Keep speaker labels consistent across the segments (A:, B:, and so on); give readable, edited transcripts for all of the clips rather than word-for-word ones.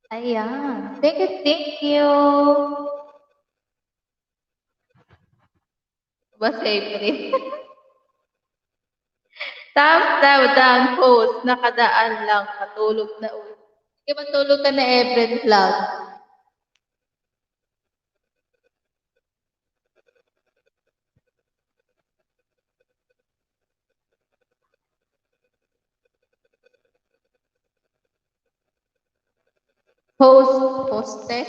A: Ayan. Thank you, thank you. Ba siyempre. Thumbs down, post. Nakadaan lang. Patulog na ulit. Sige, matulog ka na every vlog. Poste.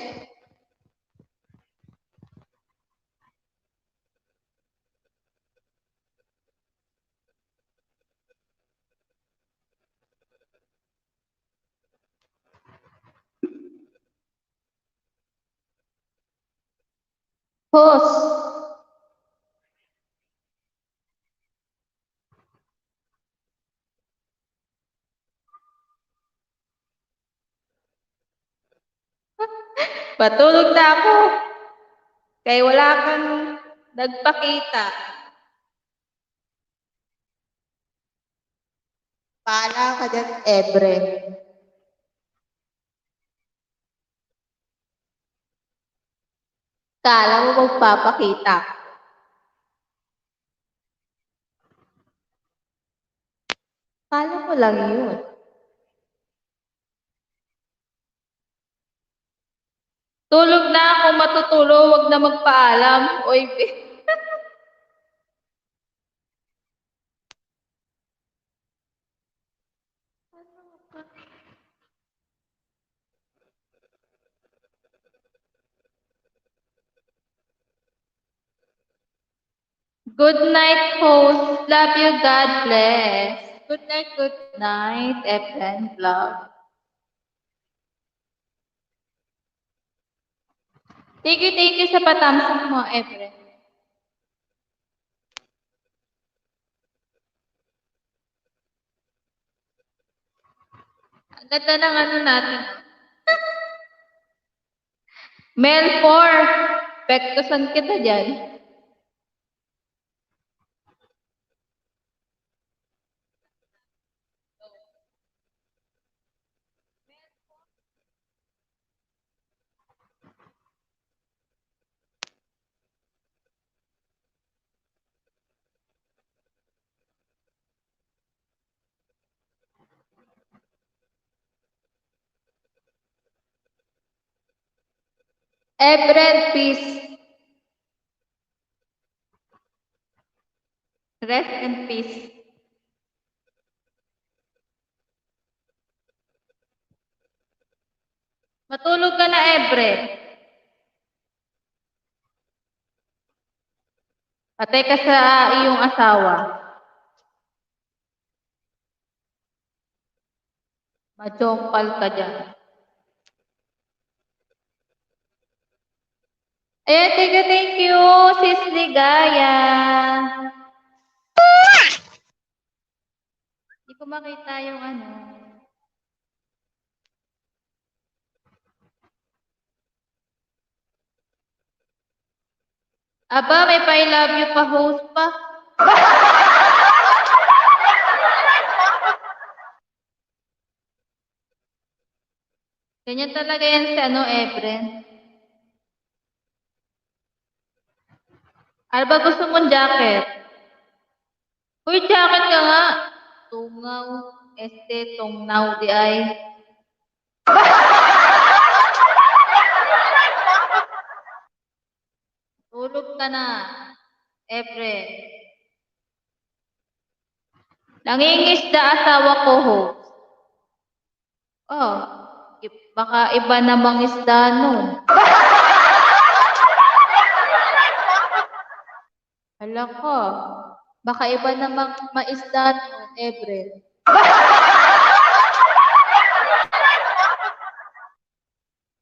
A: Host. Patulog na ako. Kaya wala kang nagpakita. Pala ka dyan, Ebre. Kala mo magpapakita. Kala mo lang yun. Tulog na ako, matutulog, wag na magpaalam. Oy, Good night, host. Love you, God bless. Good night, Efren Vlog. Thank you sa patamsak mo, Efren. Ang ganda ng ano natin. Mel 4. Pektosan kita dyan. Efren, peace. Rest in peace. Matulog ka na, Efren. Patay ka sa iyong asawa. Majompal ka dyan. Ayan, thank you, Sis Ligaya. Hindi ko makita yung ano. Aba, may pa-I love you pa, host pa. Ganyan talaga yan si ano, Efren. Ano ba gusto mong jacket? Uy, jacket ka nga. Tungaw, tungnaw di ay. Tulog ka na, Efren. Nangingisda asawa ko, host. Oh, baka iba namang isda nun. Hala ko. Baka iba namang maisda nun, Efren.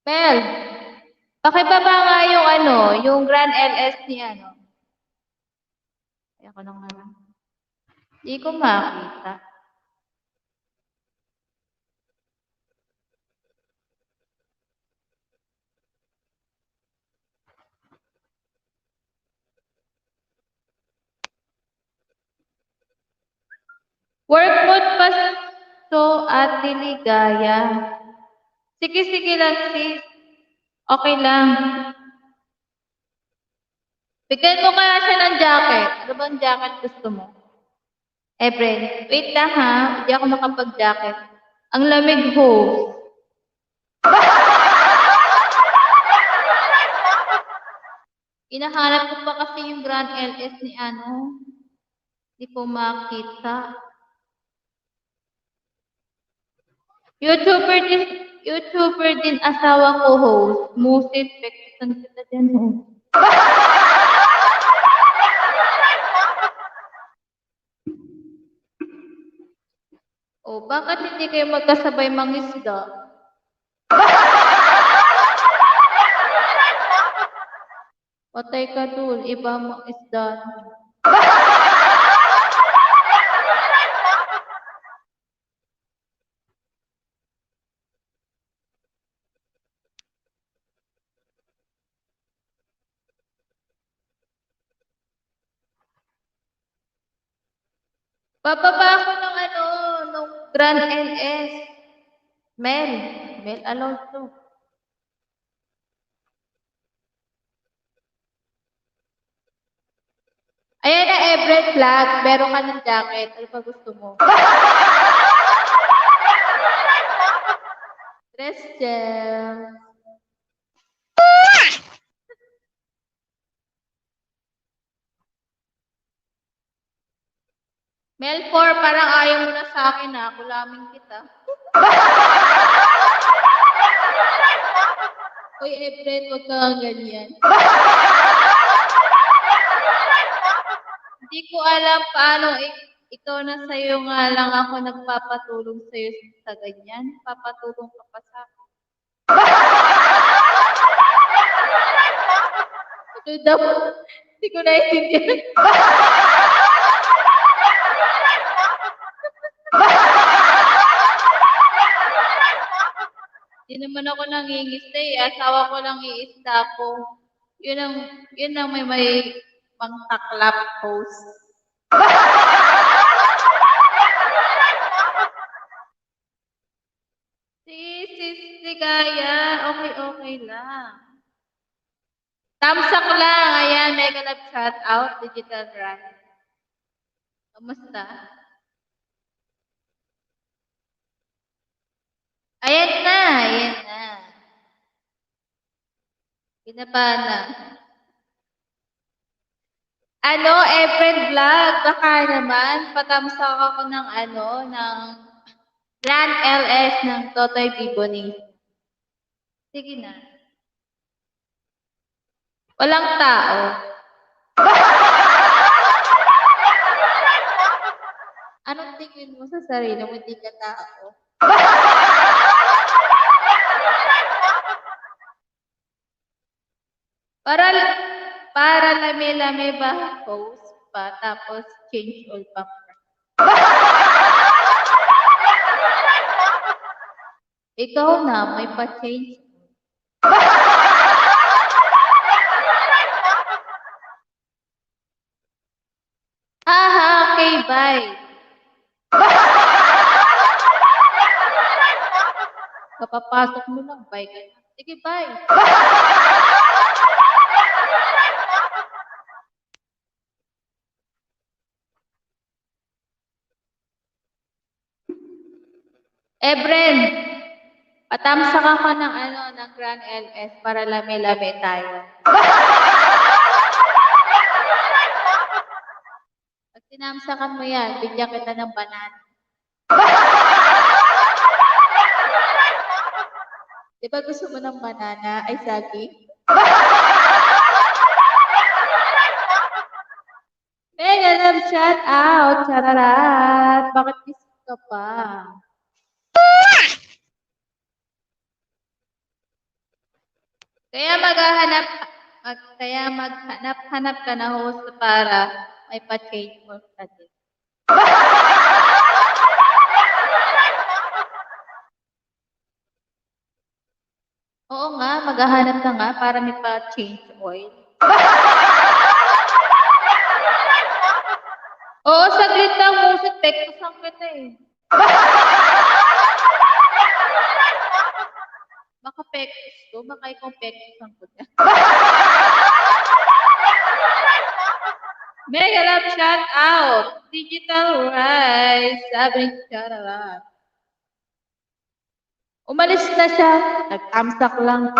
A: Mel, pakibaba nga yung ano, yung Grand LS ni ano. Ay, ako nang nga. Hindi ko makita. Work mode pa so Ate Ligaya. Sige, sige lang, sis. Okay lang. Bigyan mo kaya siya ng jacket. Ano bang jacket gusto mo? Efren, wait lang ha. Hindi ako makapag-jacket. Ang lamig ho. Hinahanap ko pa kasi yung Grand LS ni ano. Hindi ko makita. YouTuber din asawa ko host. Musit, pektusan kita dyan host. O, bakit hindi kayo magkasabay mangisda? Patay ka dun, iba mangisda. Bababa ako ng ano, nung Grand LS. Mel Alonso. Ayan na, Everett Flag. Meron ka ng jacket. Ano pa gusto mo? Dress gel. Mel 4, parang ayaw mo na sa akin ha. Kulaming kita. Uy, Everett, huwag kang ganyan. Hindi ko alam paano ikaw na sa'yo nga lang ako nagpapatulong sa'yo sa ganyan. Papatulong ka pa sa akin. Ito daw, hindi ko naiintindihan. Hindi naman ako nangingista eh. Asawa ko lang iista ko. Yun ang may pangtaklap host. Si Gaya, okay lang. Tamsak lang, ayan, mega love shout out, Digital Run. Kamusta? Ayan na. Pinaba na. Ano, Efren Vlog, baka naman, patamsak ako ng Grand LS ng Totoy Biboni. Sige na. Walang tao. Anong tingin mo sa sarili mo, hindi ka tao? Para lami-lami ba post pa, tapos change all pa. Ikaw na, may pa-change. Okay, bye. Kapapasok mo lang, bye ka na. Sige, bye. Ebren, patamsak ako ng Grand LS para lami-lami tayo. Pag tinamsakan mo yan, bigyan kita ng banana. Di ba gusto mo ng banana? Ay, saging? Mega love shout out! Chararat! Bakit kiss ka pa? Kaya maghanap ka na host para may pa-change mo ka din. Oo nga, maghahanap ka nga para may pa-change oil. Oo, saglit lang, musit, pektusan kita eh. Baka pekis ko, baka ikaw pekisan ko dyan. Mega love shout out. Digital Rise. Sabi ni Charala. Umalis na siya. Nag-amsak lang.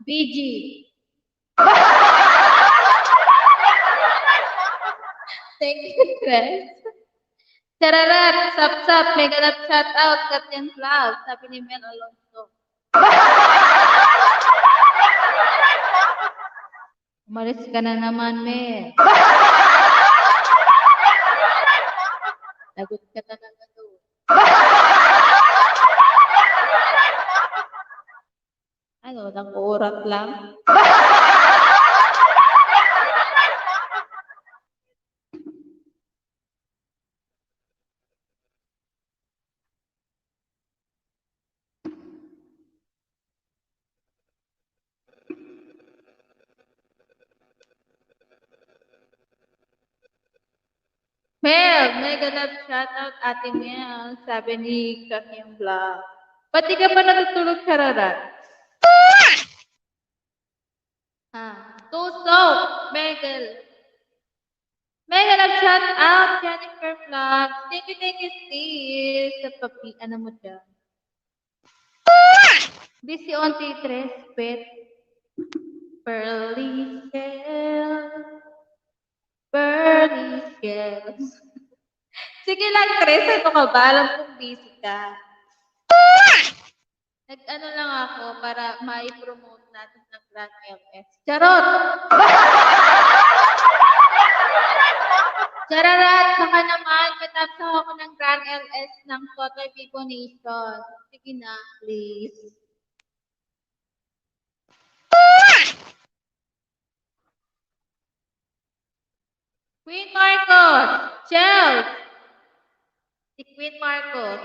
A: BG. Thank you, Chris. Chararat, sap-sap, mega love shout out, Captain Cloud. Sabi ni Mel Alonso. Umalis ka na naman, Mel. Lagot ka talaga doon. Ano, nag-uurat lang? Mel, mega love shout out Ate Mel. Sabi ni Kakim Vlog. Ba't di ka pa natutulog, Chararat? Tusok, Megel. Mega love shout out Jennifer Vlog. Thank you, sis. Sa papi, ano mo dyan? Busy on titres, pet. Pearly shell. Pearly shells. Sige lang, Chris. Ano ka ba? Alam kong busy ka. Nag-ano lang ako para ma-promote natin ng Grand LS. Charot! Chararat! Baka naman, patapos ako ng Grand LS ng Total Vivo Nation. Sige na, please. Queen Marcos! Chels! Si Queen Marcos.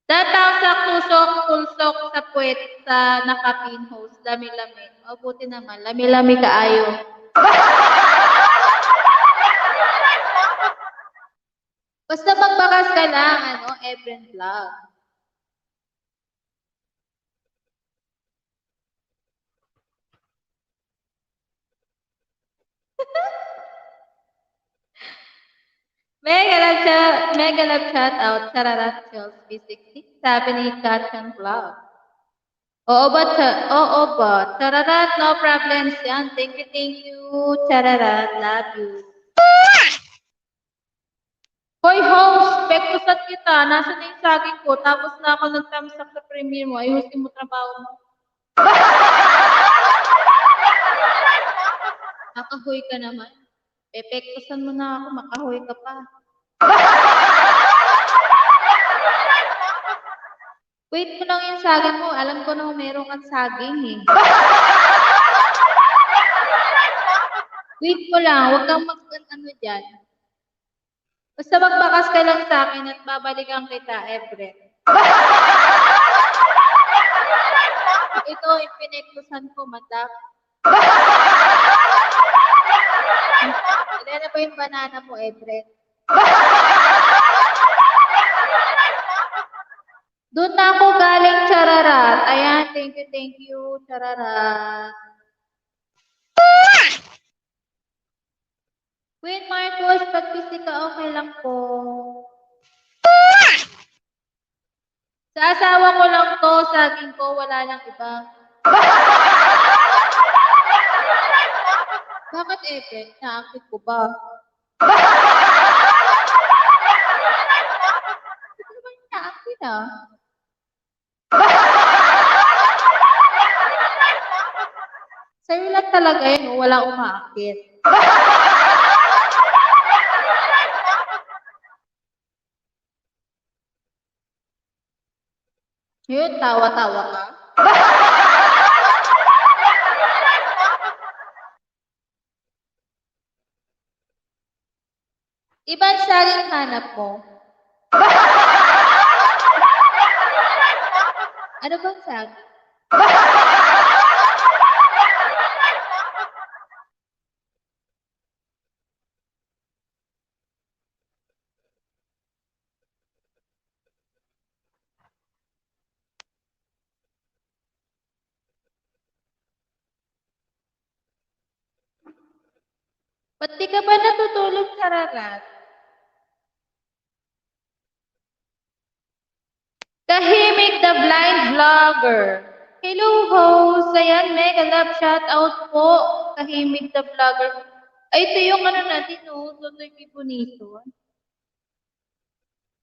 A: Datang sa tusok, pulsok sa puwet sa nakapinhost, lami-lami. O, buti naman, lami-lami kaayo. Basta magbakas ka lang, Ebren Vlog. Mega love shout out, Chararat Chels B60. Sabi ni Katyan Vlog. Oo ba? Chararat, no problems yan. Thank you, Chararat. Love you. Hoy, host, pektusan kita. Nasaan na yung saging ko? Tapos na ako nagtamsak sa premiere mo. Ayusin mo trabaho mo. Makahoy ka naman. Pepektusan mo na ako. Makahoy ka pa. Wait mo lang yung saging mo. Alam ko na meron kang saging eh. Wait mo lang. Huwag kang mag-ano dyan. Basta magbakas ka lang sa akin at babalikan kita, Ebret. Ito, yung pinektusan ko, mata. Ilan na ba yung banana mo, Ebret? Doon na ako galing, Chararat. Ayan, thank you, Chararat. Queen Marcos, pag busy ka, okay lang po. Sa asawa ko lang to, saging ko, wala lang iba. Bakit Ebret? Naakit ko ba? Ito naman yung naakit ah. Sa'yo lang talaga yun, wala umaakit. Yun, tawa-tawa ka. Ibang saging hanap mo. Ano bang saging? Ba't di ka ba natutulog, Chararat? Tahimik the blind vlogger. Hello, host. Ayan, mega love shout out po. Tahimik the vlogger. Ay, ito yung ano natin, no? Totoy Bonito.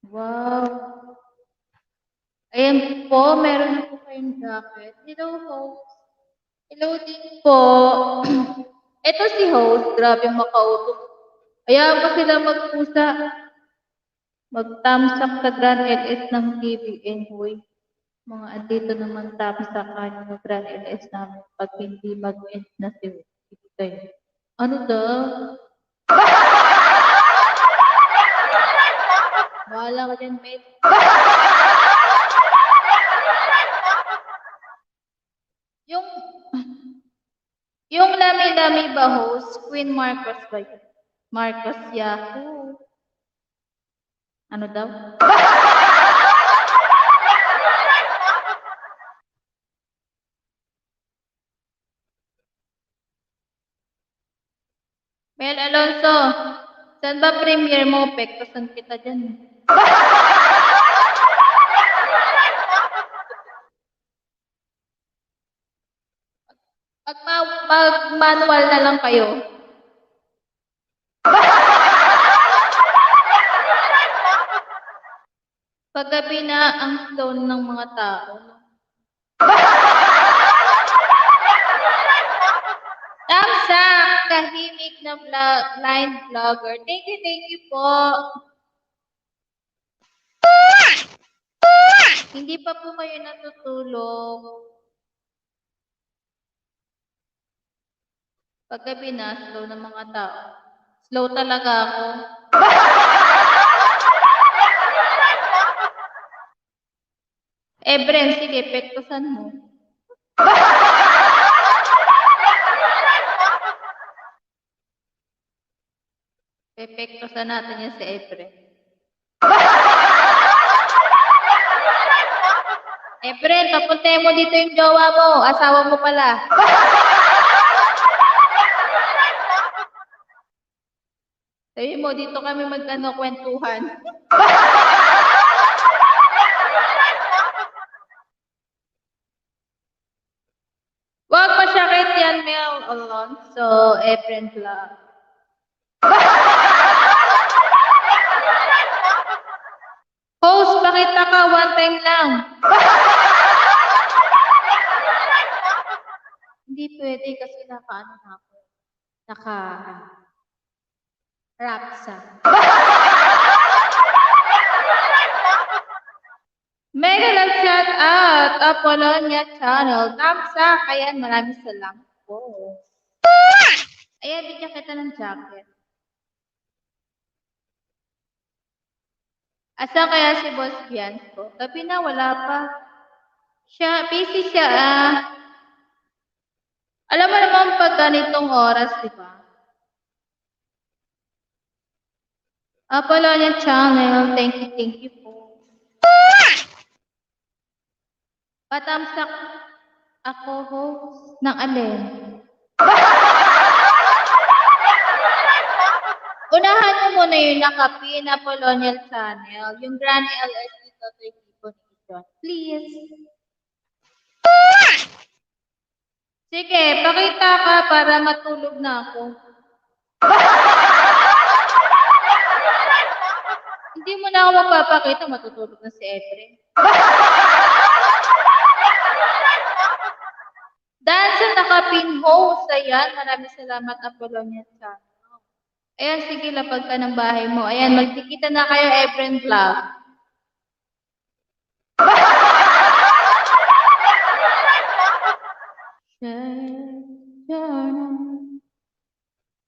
A: Wow. Ayan po, meron na po kayong jacket. Hello, host. Hello din po. Ito si host. Grabe makautok. Ayaw pa sila magpusa. Mag-thumbs up sa Grand LS ng TVN, hoy. Mga andito naman tapos sa kanya Grand LS namin pag hindi mag-end na si kayo. Ano daw? Bahala ka dyan, mate. Yung lami-lami ba host, Queen Marcos ba yun? Marcos Yahoo. Ano daw? Mel Alonso, saan ba premiere mo? Pektosan kita dyan. Mag-manual na lang kayo. Paggabi na ang stone ng mga tao. Tamsak, kahimik na blind vlogger. Thank you po. Hindi pa po kayo natutulog. Paggabi na, slow ng mga tao. Slow talaga ako. Bren, sige, pektosan mo. Pepektosan natin yan si Ebren. Ebren, papuntahin mo dito yung jowa mo. Asawa mo pala. Sabi mo, dito kami kwentuhan. Huwag masyakit yan, Mel Alonso, Ebren Vlog. Host, pakita ka, one time lang. Hindi pwede kasi naka-ano na ako. Naka-rapsa. Mega love shout out, Apollonia Channel. Thumbs up, ayan, maraming salamat po. Ayan, bigyan kita ng jacket. Asa kaya si Boss Bianco? Gabi na, wala pa. Busy siya Alam mo naman pag ganitong oras, di ba? Apollonia Channel, thank you po. Patamsak ako host ng alin? Unahan mo muna yung nakapin na Apollonia Channel, yung Grand LS dito sa please. Sige, pakita ka para matulog na ako. Hindi mo na ako magpapakita, matutulog na si Efren. Dahil sa nakapin host, ayan, maraming salamat Apollonia Channel. Ayan, sige, lapag ka ng bahay mo. Ayan, magkikita na kayo, Efren Vlog.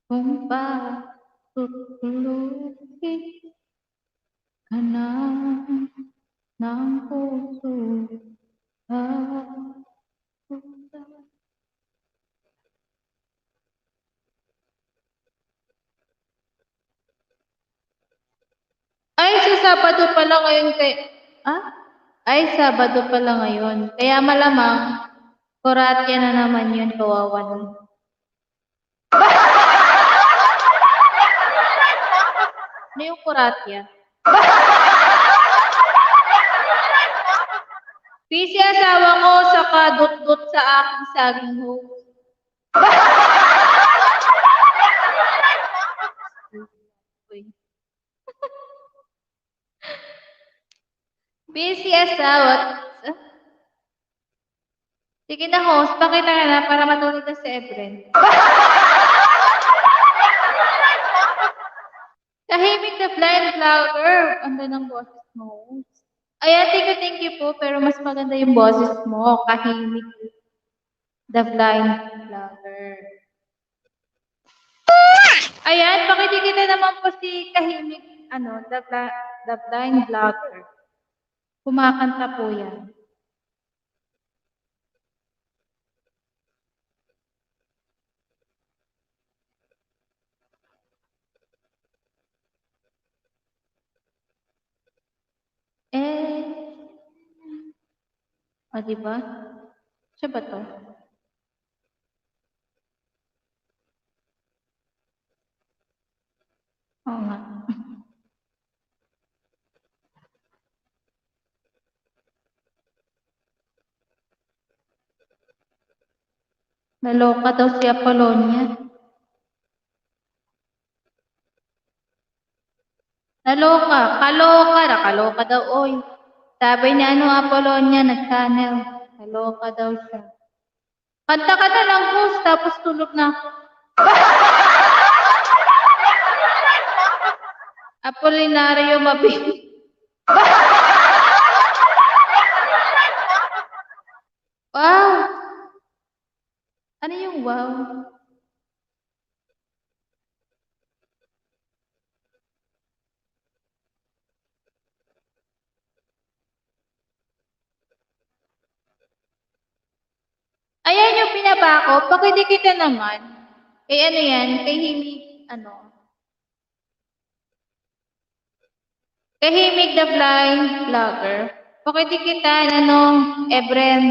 A: Kung patutulukin ka na ng puso Ay, sa Sabado pala ngayon Ay, Sabado pala ngayon. Kaya malamang, Koratya na naman yun, kawawa nun. Ano yung kuratya? Busy asawa ko saka dot-dot sa aking saging host. Busy asawa. Sige na host, pakita ka na para matulog na si Efren. Tahimik the blind vlogger. Ang ganda ng boses mo. Ayan, thank you po. Pero mas maganda yung boses mo. Kahimik the blind vlogger. Ayan, pakikita naman po si Kahimik, the blind vlogger. Kumakanta po yan. Diba? Siya ba to? Oo nga. Naloka daw si Apollonia. Nakaloka daw, oy. Sabi niya, Apollonia, nag-channel. Naloka daw siya. Kanta ka na lang, host, tapos tulog na ako. Apolinario Mabini. Wow! Ano yung wow? Ayan yung pinaba ko. Pakidikita naman. Kay ano yan? Kay Kahimik the blind vlogger. Pakidikita, Efren.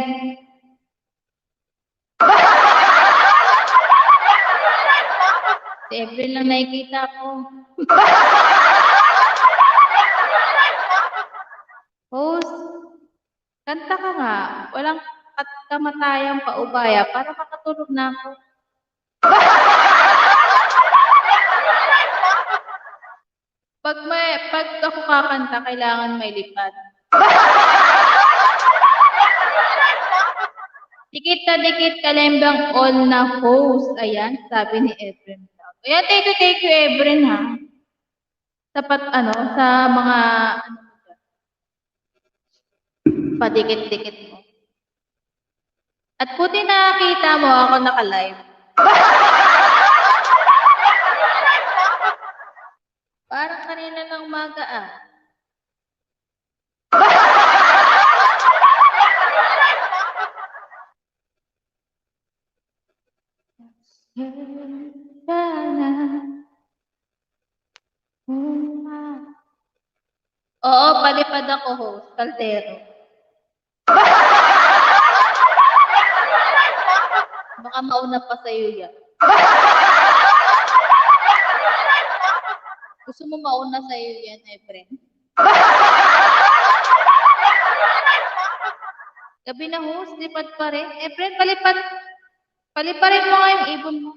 A: Si Efren lang nakikita ko. Host, kanta ka nga. Walang kamatayang paubaya para makatulog na ako. Pag ako kakanta, kailangan may lipad. Dikit na dikit kalembang all na host. Ayan, sabi ni Efren. Ayan, thank you, Efren, ha. Sapat, sa mga, padikit-dikit mo. At puti nakakita mo ako naka-live. Parang kanina lang umaga, Oo, palipad ako, host. Kaldero. Baka mauna pa sa'yo yan. Gusto mo mauna sa'yo yan, Efren? Gabi na, host. Lipad pa rin. Efren, palipad. Paliparin mo nga yung ibon mo.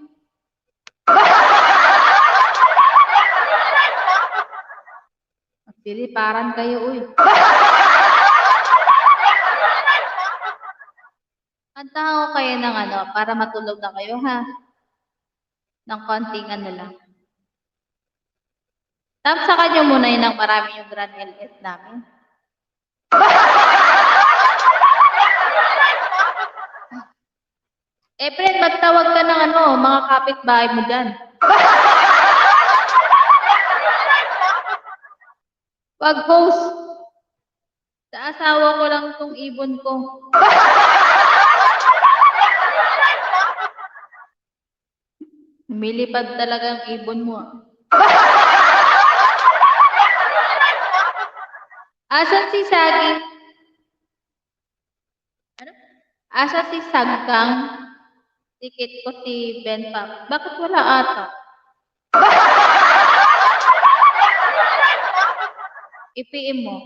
A: Piliparan kayo, uy. Kantahan ko kayo ng para matulog na kayo, ha? Ng konting lang. Tapsakan nyo muna yun ng marami yung Grand LS namin. Efren, magtawag ka ng mga kapitbahay mo dyan. Wag host. Sa asawa ko lang itong ibon ko. Milipad talaga ang ibon mo. Asan si Saging? Asan si Sagkang? Tikit ko si Ben Pap. Bakit wala ata? I-PM mo.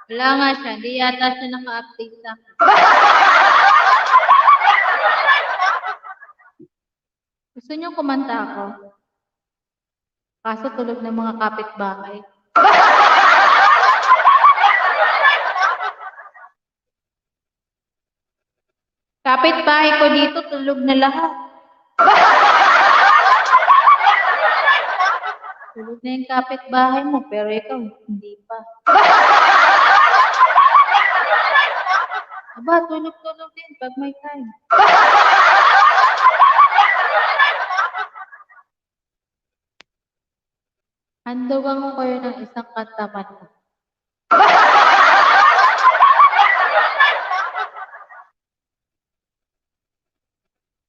A: Wala nga siya. Hindi yata siya naka-update sa akin. Gusto niyo kumanta ako? Kaso tulog ng mga kapitbahay. Kapitbahay ko dito, tulog na lahat. Tulog na yung kapitbahay mo, pero ikaw, hindi pa. Aba, tulog-tulog din pag may time. Handugan ko kayo ng isang kanta man.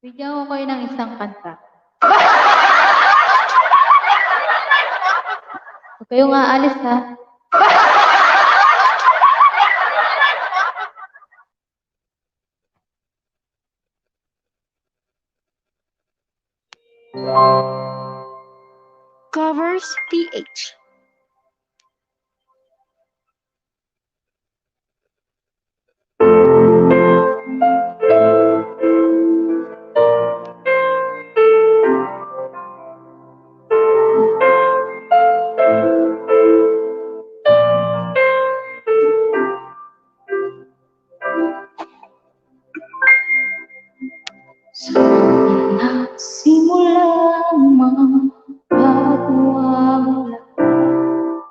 A: Bigyan ko kayo ng isang kanta. Huwag kayong aalis, ha?
B: Covers PH. Simula bago ang lahat,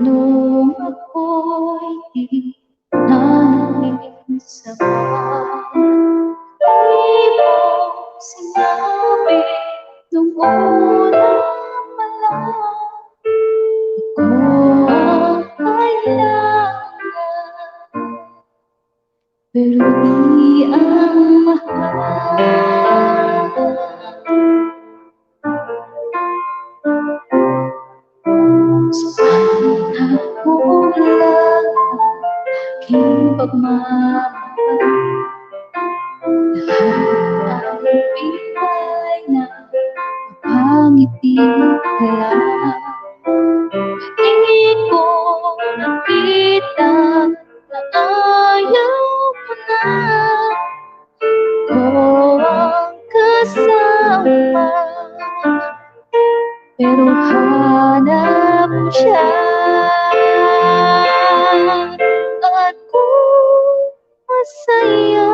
B: nung ako'y di namin sa bahay, di mo sinabi nung una pa lang, ako ang kailangan, pero di ang mahal. Sa pagkakulang aking pagmamahal, lahat ay bigay na mapangiti ka lang. Tingin ko nakita na ayaw mo na, ko ang kasama, pero hanap mo siya. At kung masaya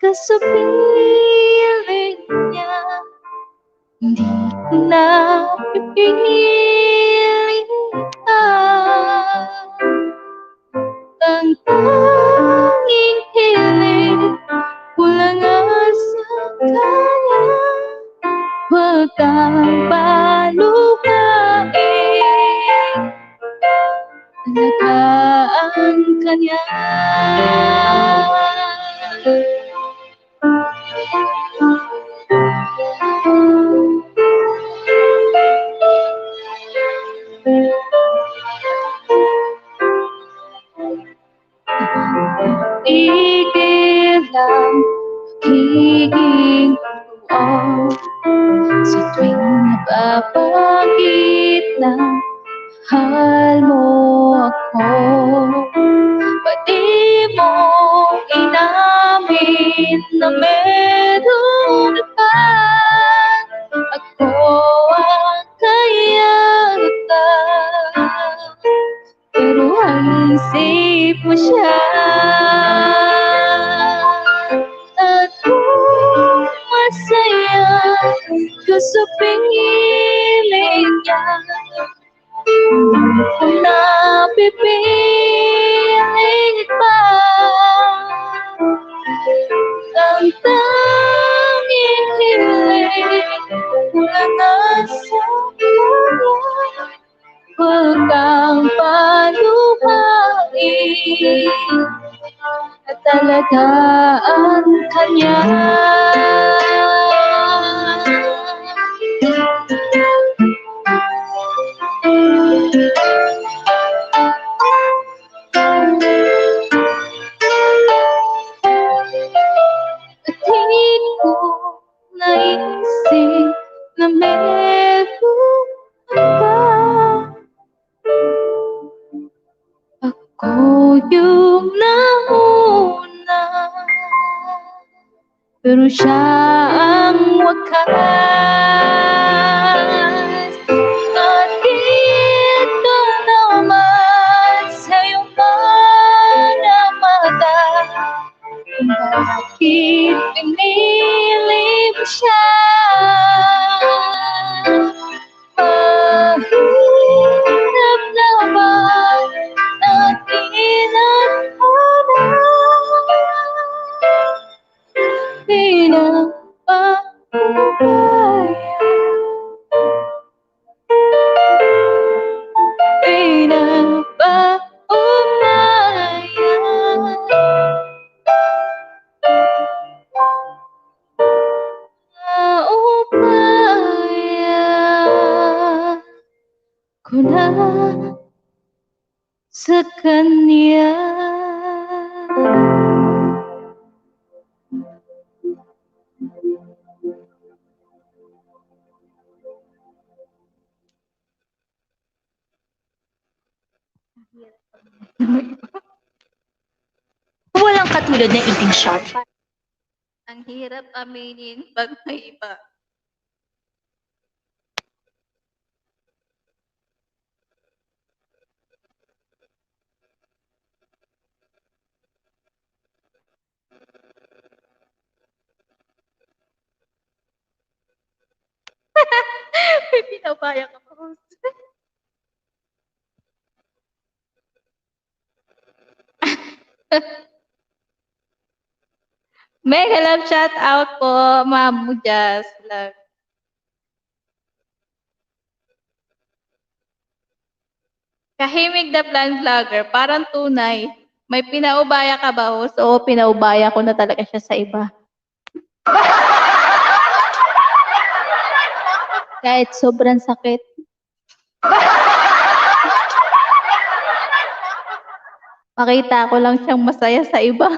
B: ka sa piling niya, hindi ko na pipiling ka. Ang tanging hiling ko lang sa kanya, huwag kang palukain, alagaan ka niya. Tigil lang pagiging totoo sa tuwing nababanggit na mahal mo ako. Pati mo inamin na meron ka, ako ang kailangan, pero ang isip mo siya. At kung masaya ka sa piling niya, hindi ko na pipiling pa. Ang tanging hiling ko lang sa kanya, huwag kang palukain, at alagaan ka niya. At hindi ko naisip na pero siya ang wakas. At ito naman sa iyong mga mata, kung bakit pinili mo siya. Mahirap na ba natin ang hanap? Pinapaubaya ko na sa kanya. Walang katulad ng eating shot.
A: Ang hirap aminin pag may iba. May pinabaya ka pa, host. Mega love shout out po, Ma'am Mujas. Love. Kahimik the Plan Vlogger, parang tunay. May pinaubaya ka ba, host? Oo, pinaubaya ko na talaga siya sa iba. Kahit sobrang sakit. Makita ko lang siyang masaya sa iba.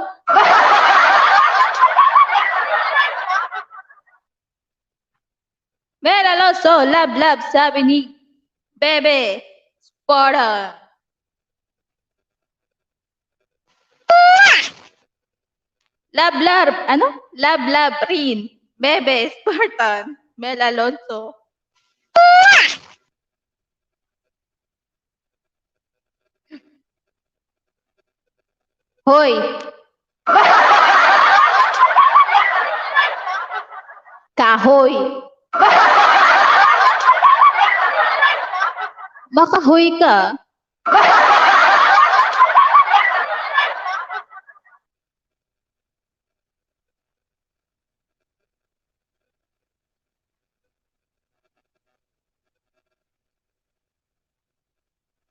A: Mel Alonso, love, sabi ni Bebe Spartan. Love, Rin. Bebe Spartan. Mel Alonso. Hoy! Kahoy! Makahoy ka.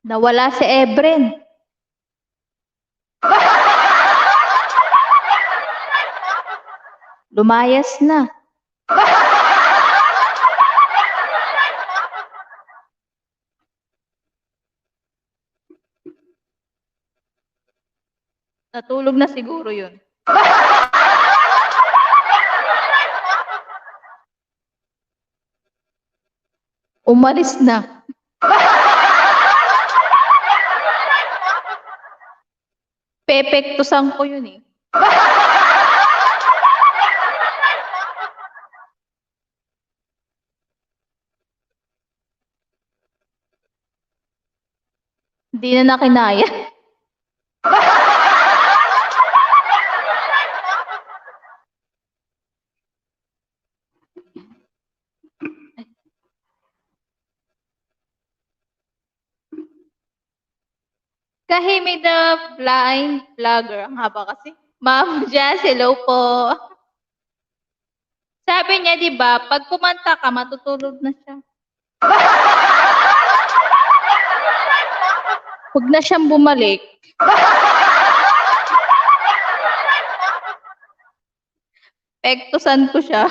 A: Nawala si Ebren. Lumayas na. Natulog na siguro yun. Umalis na. Pepektusan ko yun eh. Hindi na nakinaya. Kahimik the blind vlogger. Ang haba kasi. Ma'am Jazz, hello po. Sabi niya, di ba, pag kumanta ka, matutulog na siya. Huwag na siyang bumalik. Pektusan ko siya.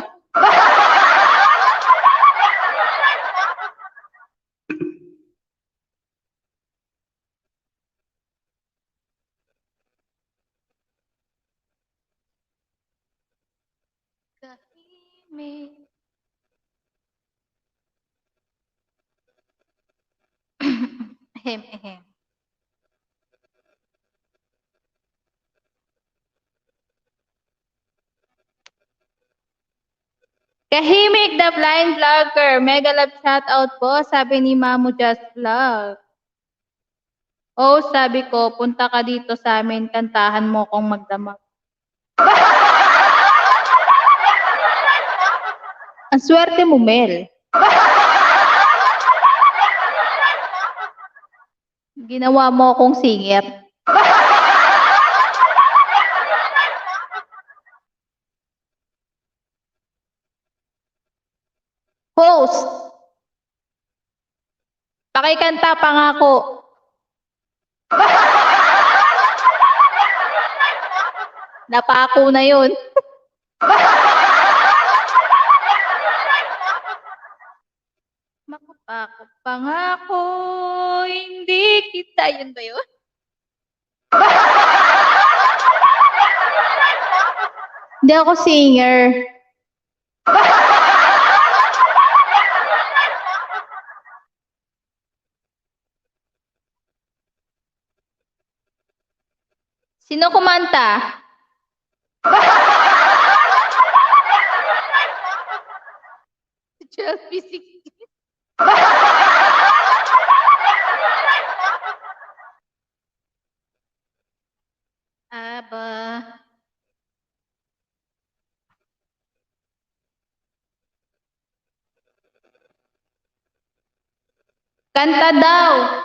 A: Kahimik. Ahem. Kahimik the blind vlogger. Mega love shoutout po, sabi ni Mamu Just Vlog. Oh, sabi ko, punta ka dito sa amin, kantahan mo kong magdamag. Ang swerte mo, Mel. Ginawa mo akong singer. Host. Pakikanta pangako. Napako na yun. Makapako pangako, hindi kita. Yun ba yun? Hindi ako singer. Sino kumanta? Chelsea 16. Aba. Kanta daw.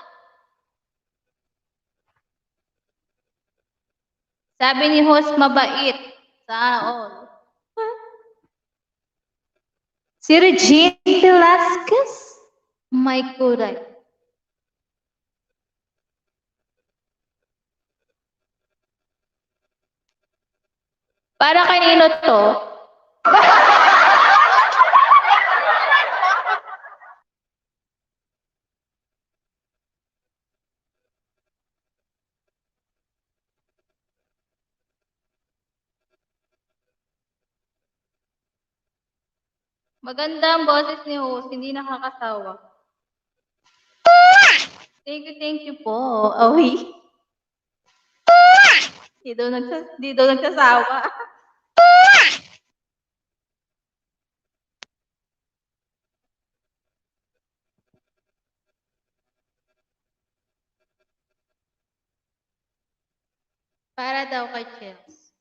A: Sabi ni host, mabait. Sana all. Si Regine Velasquez? My kuray. Para kanino to? Maganda ang boses ni host, hindi nakakasawa. Thank you po. Awi. Di daw nagsasawa. Para daw kay Chels.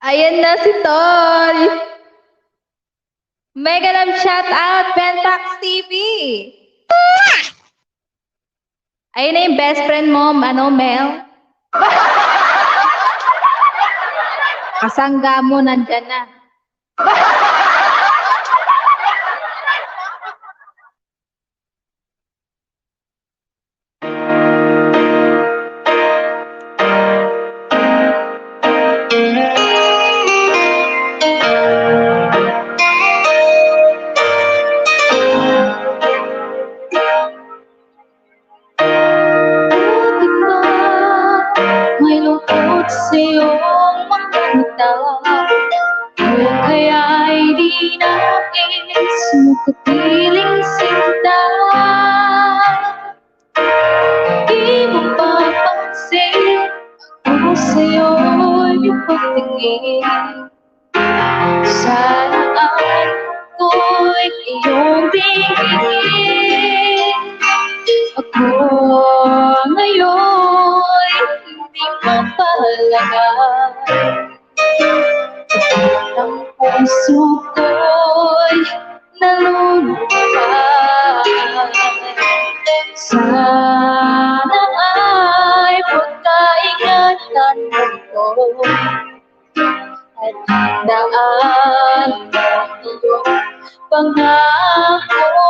A: Ayan na si Tol. Mega love shout out, Pentax TV. Ayun na yung best friend mo, Mel. Kasangga mo, nandyan na.
B: May lungkot sa iyong mga mata, o kaya'y di nais mo kapiling sinta. Di mo papansin ako sa'yo'y pagtingin. Saan ko'y iyong tingin. Ako ngayon hindi mapahalaga. Ang puso ko'y nalulungkot. Sana ay pagkaingatan mo ko at daan ng iyong pangako.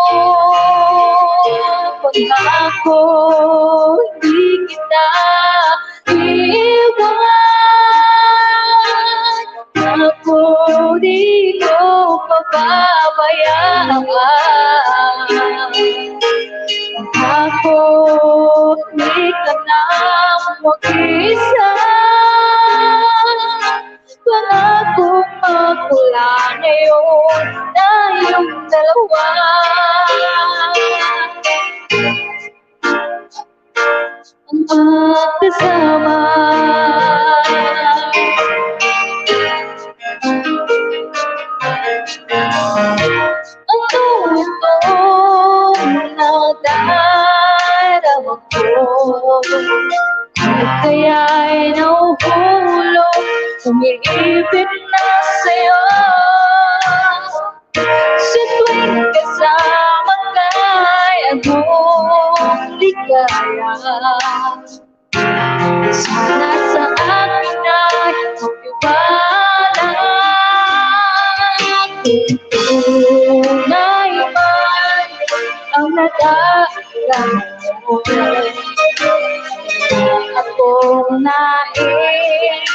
B: Pangako, hindi kita iiwan. Ako di ko pababayaan. Ako, di ka na mag-isa. Pangako magmula ngayon tayong dalawa. Ang magkasama. umiibig na sa'yo. Sa tuwing kasama ka'y agong ligaya. Sana sa akin ay magtiwala. Kung tunay man ang nadaramdaman mo, akong nais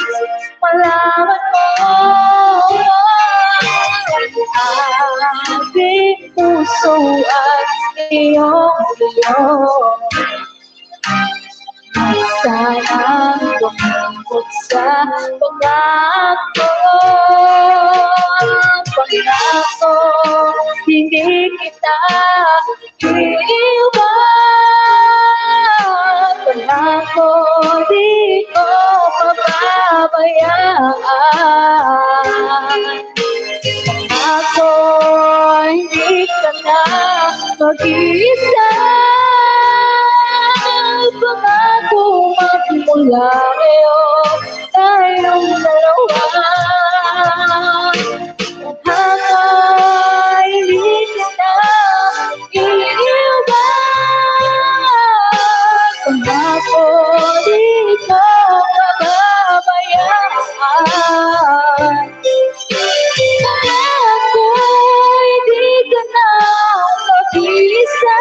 B: malaman mo. Aking puso at iyong iyon, sanang lumibot sa pangako. Pangako, hindi kita iiwan. Pangako, di ko pababayaan. Pangako, hindi ka na mag-iisa. Pangako, magmula ngayon tayong dalawa. Pangako, hindi ka na iiwan. Pangako, di ko pababayaan. Pangako, hindi ka na mag-iisa.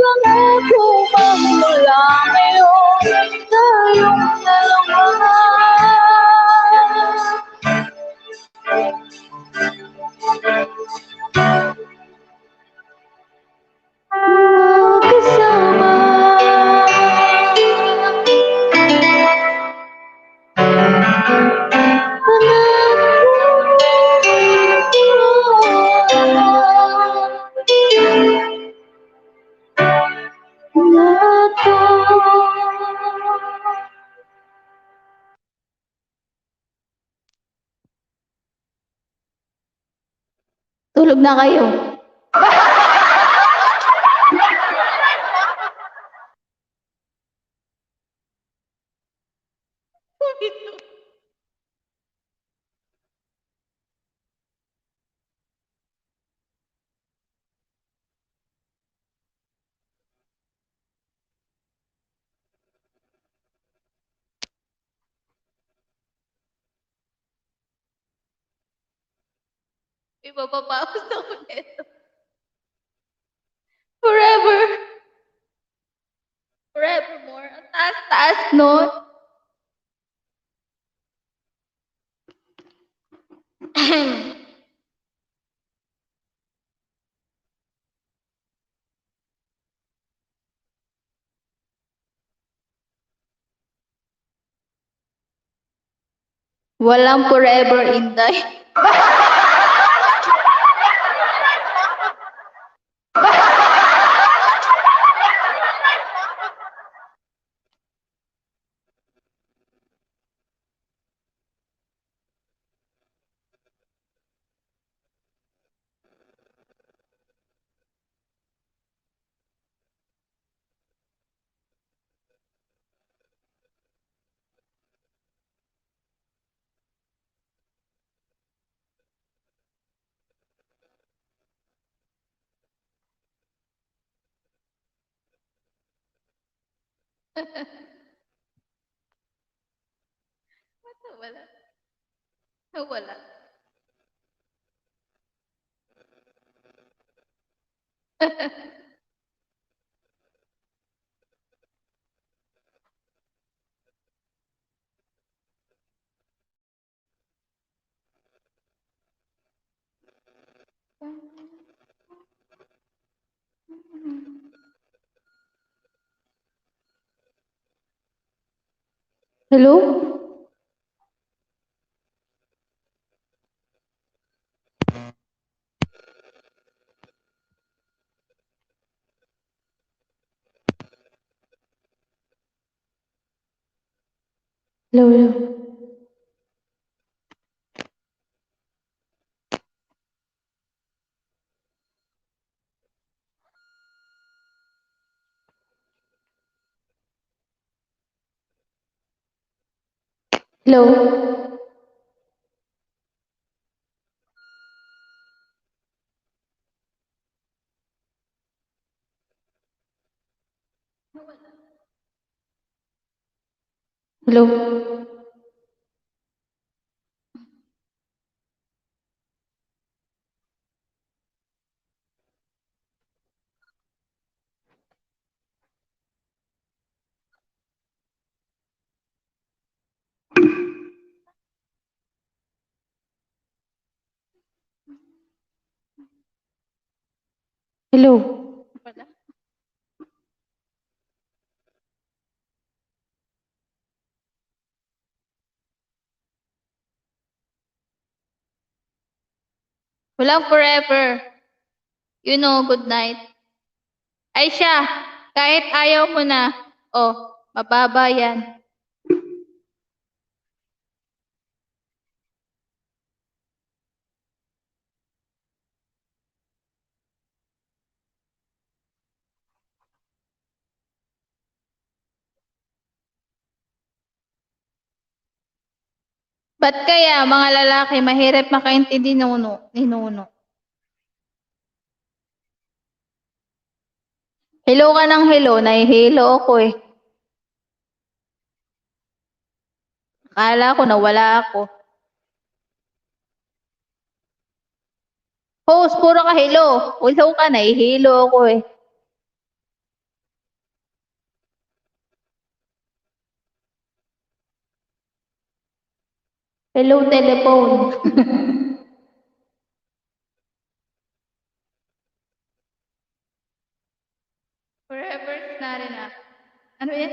B: Pangako, magmula ngayon tayong dalawa. Magkasama.
A: Tulog na kayo. Ipapapaus ako nito. Forever. Forevermore. Ang taas-taas nun. Walang forever, Inday. Wala. Wala. Hello? Hello, hello. Hello? Hello? Hello? Walang forever. You know, good night. Ay siya, kahit ayaw mo na, oh, mababa yan. Ba't kaya mga lalaki mahirap makaintindi ni Nuno? Hello ka ng hello, nahihilo ako eh. Akala ko nawala ako. Host, puro ka hello. Hello ka, nahihilo ako eh. Hello, telephone. Forever is not enough. Ano yan?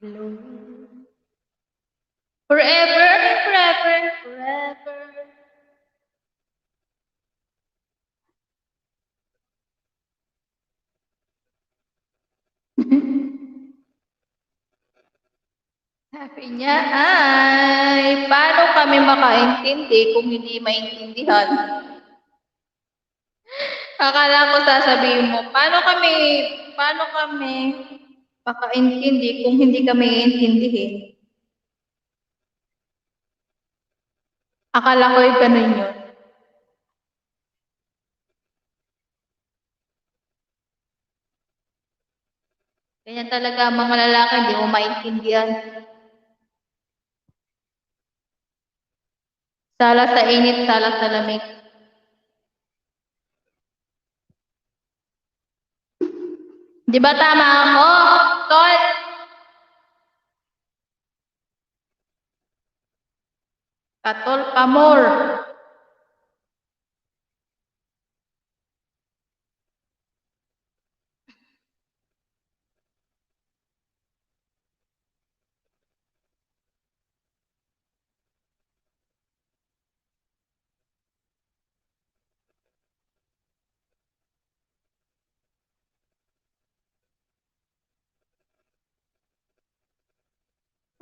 A: Hello. Forever, forever, forever. Sabi niya ay, paano kami makaintindi kung hindi maintindihan? Akala ko sasabihin mo, paano kami makaintindi kung hindi kami iintindihin? Akala ko yung ganun yun. Ganyan talaga ang mga lalaki, hindi mo maintindihan. Sala sa init, sala sa lamig. Di ba tama ako, Tol? Katol pamor.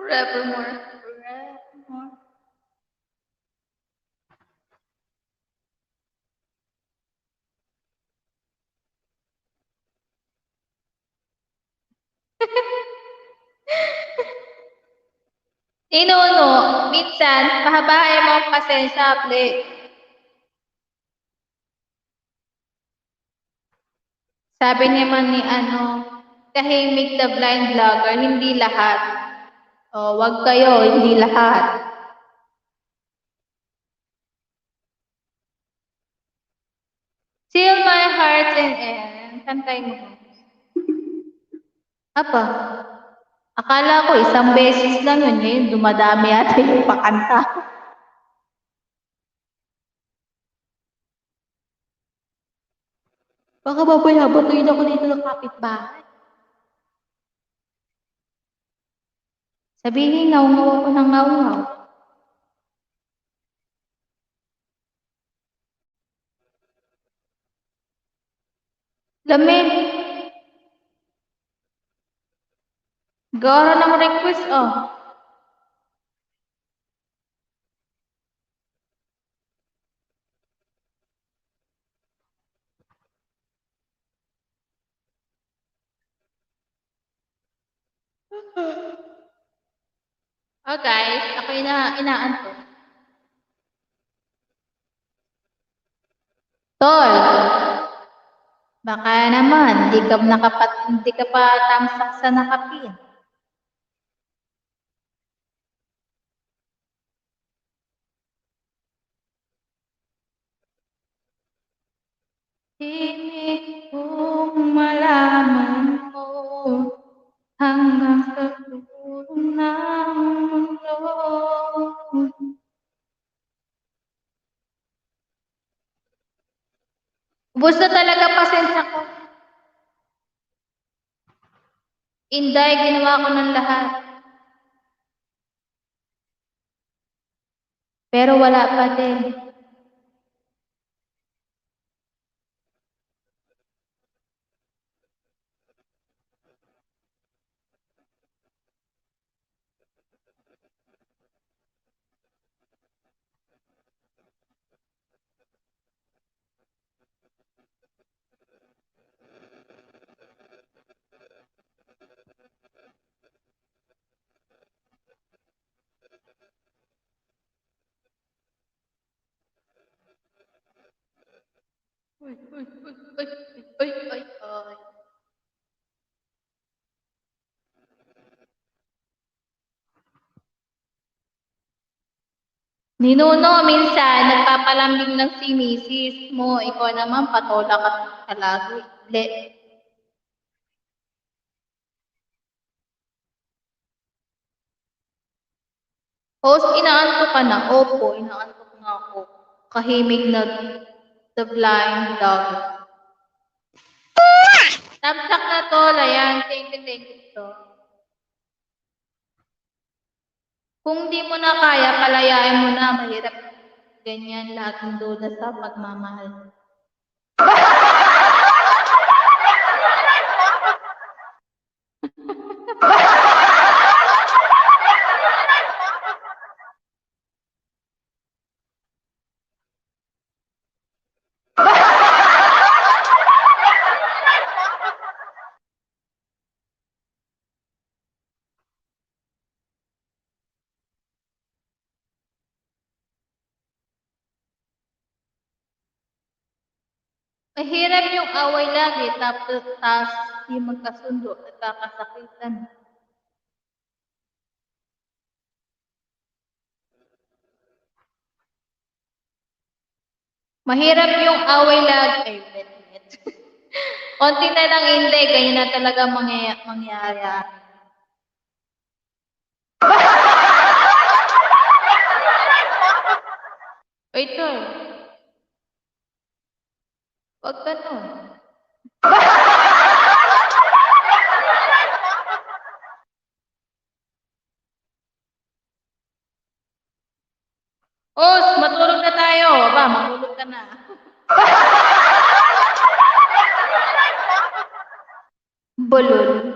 A: Forevermore. Forevermore. Inuno, minsan, pahabain mo ang pasensya, ple. Sabi naman ni Tahimik the blind vlogger, hindi lahat. O, wag kayo, hindi lahat. Seal my heart and end. Kantay mo. Apa? Akala ko isang beses lang yun, ngayon dumadami ata yung pakanta. Baka babaya, batuin ako dito ng kapitbahay. Sabihin, ngaw-ngaw ako ng ngaw-ngaw. Lamig. Gawa ng request, oh. Oh guys, ako inaantok. Tol, baka naman, hindi ka pa tamsak sa nakapin. Tinig kong malaman mo hanggang sa dulo ng mundo. Ubus na talaga pasensya ko. Inday, ginawa ko ng lahat. Pero wala pa din. Uy, uy, uy, uy, uy, uy, uy. Ninuno, minsan nagpapalambing ng si misis mo. Ikaw naman, patola ka palagi. Host, inaantok ka na? Opo, inaantok na ako. Kahimig na the blind dog. Tamsak na to, Layan. Thank you, to. Kung di mo na kaya, palayain mo na. Mahirap ganyan lahat ng duda sa pagmamahal. Mahirap yung away lagi, tapos di magkasundo at kakasakitan. Mahirap yung away lagi. Ay, bet. Konti na lang hindi, ganyan na talaga mangyayari. Wait, tol. Huwag ka nun. Os, matulog na tayo. Aba, matulog ka na. Bulol.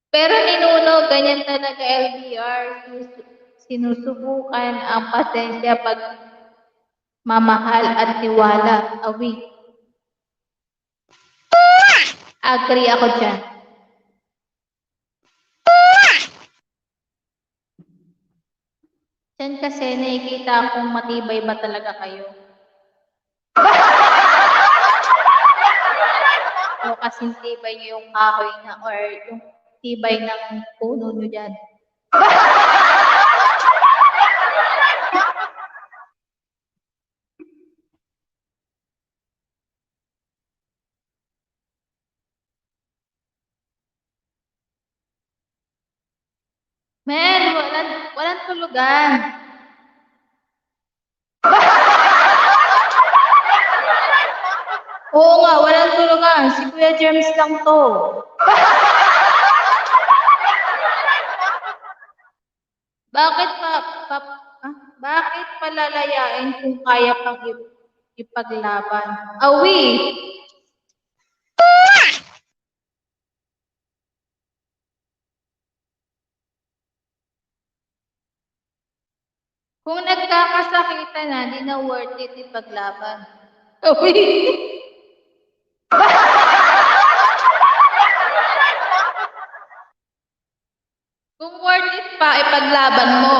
A: Pero ninuno, ganyan talaga LDR. Sinusubukan ang pasensya pag mamahal at tiwala. Awi. Agree ako dyan. Diyan kasi nakikita kung matibay ba talaga kayo. O kasing tibay nyo yung kahoy na or yung tibay ng puno nyo dyan. Men, walang tulugan. Oo nga, walang tulugan. Si Kuya James lang to. Bakit bakit palalayain kung kaya pang ipaglaban? Awi! Kung nagkakasakitan na, di na worth it ipaglaban. Awi! Kung worth it pa, ipaglaban mo.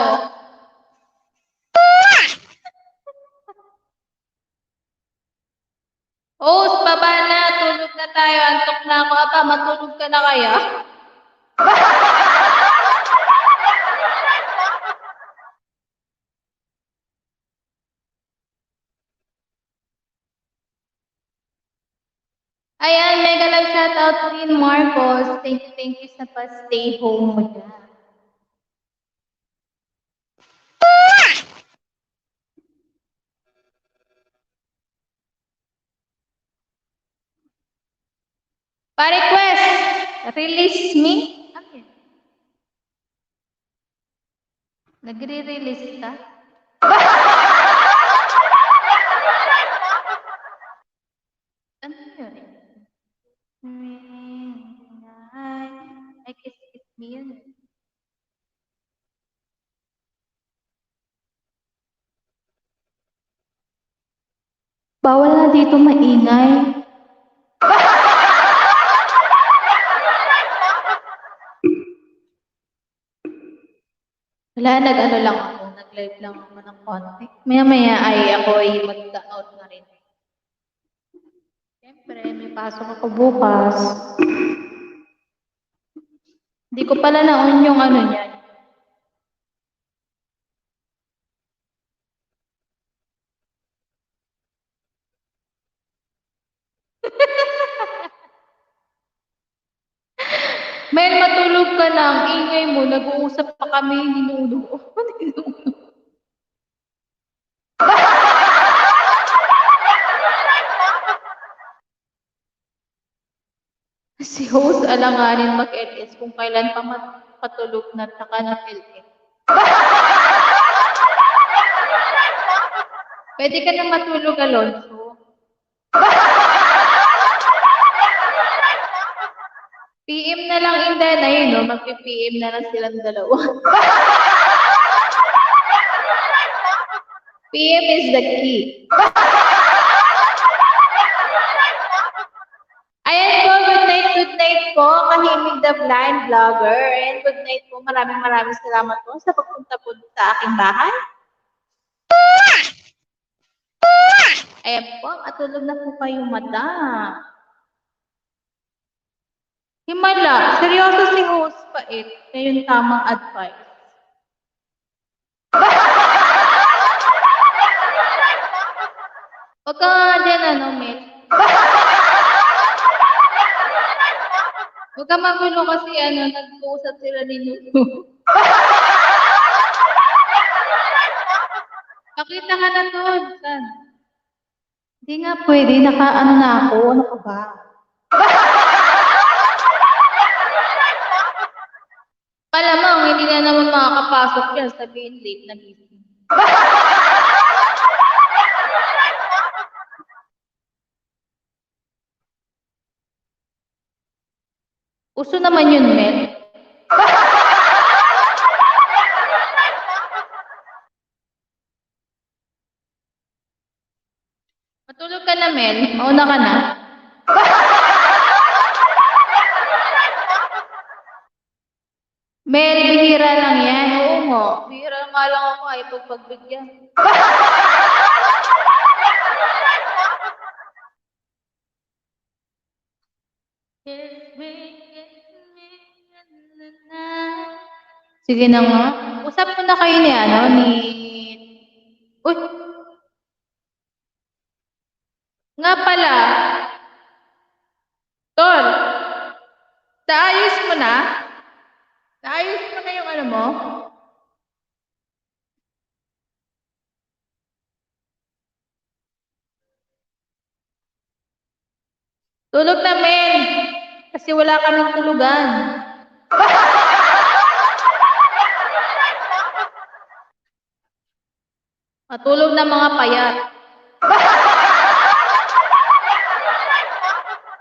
A: Host, baba na. Tulog na tayo. Antok na ako. Aba, matulog ka na kaya? Ayan, mega love shoutout Queen Marcos. Thank you sa pa-stay home mo dyan. Pa-request, release me. Okay. Nagre-release ka? Ano yun? Ay, kiss me yun. Bawal na dito maingay. Wala, nag-ano lang ako. Nag-live lang ako ng konti. Maya-maya ay ako ay mag-out na rin. Siyempre, may pasok ako bukas. Hindi ko pala na-on yung ano niyan. Mel, matulog ka lang. Ingay mo. Nag-uusap pa kami. Ninuno. Si host alanganin mag-LS kung kailan pa patulog na taka ng LS. Pwede ka na matulog, Alonso. PM na lang Inday na yun, no? Mag-PM na lang silang dalawa. PM is the key. Ayan po, good night po, Kahimig the Blind Vlogger. And good night po, maraming salamat po sa pagpunta po sa aking bahay. Ayan po, matulog na po kayong mata. Himala, seryoso si host pait. Kaya yung tamang advice. Huwag ka nga din, Mel. Huwag ka magulo kasi, nag-uusap sila ni Nuno. Pakita ka na to. Hindi nga pwede, na ako. Ano ka ba? Malamang, hindi na naman makakapasok yan. Sabihin late na gising. Uso naman yun, Mel. Matulog ka na, Mel. Mauna ka na. Mel, bihira lang yan. Oo mo. Bihira nga lang ako ay pagpagbigyan. Sige na nga. Usap mo na kayo ni Uy! Nga pala. Tol! Naayos mo na? Naayos mo na yung ano mo? Tulog na, Mel. Kasi wala kaming tulugan. Matulog na mga payat.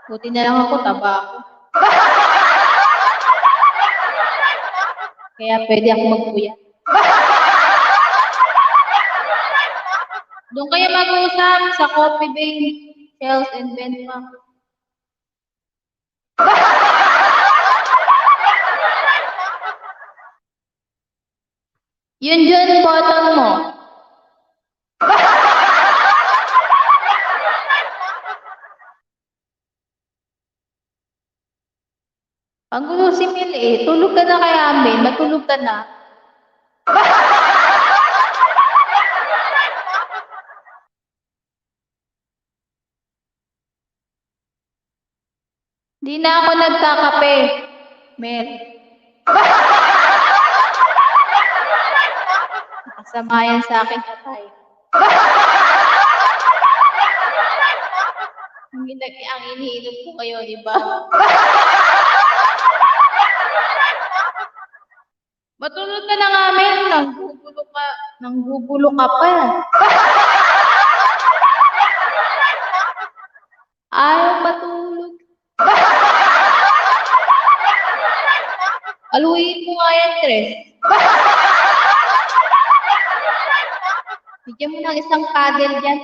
A: Buti na lang ako, taba ako. Kaya pwede ako magpuyat. Doon kayo mag-uusap sa Coffee Bean, Sales and Benchmark. Yun dyan, button mo. Ang gulo si Mel eh. Tulog ka na kaya, Mel. Matulog ka na. Di na ako nagkakape, Mel. Nakasama yan sa akin, atay. Ang iniinom ko kayo, di ba? Matulog ka na nga, Mel. Nanggugulo ka pa. Ayaw matulog. Aluin mo nga yan, Tres. Bigyan mo ng isang paddle dyan.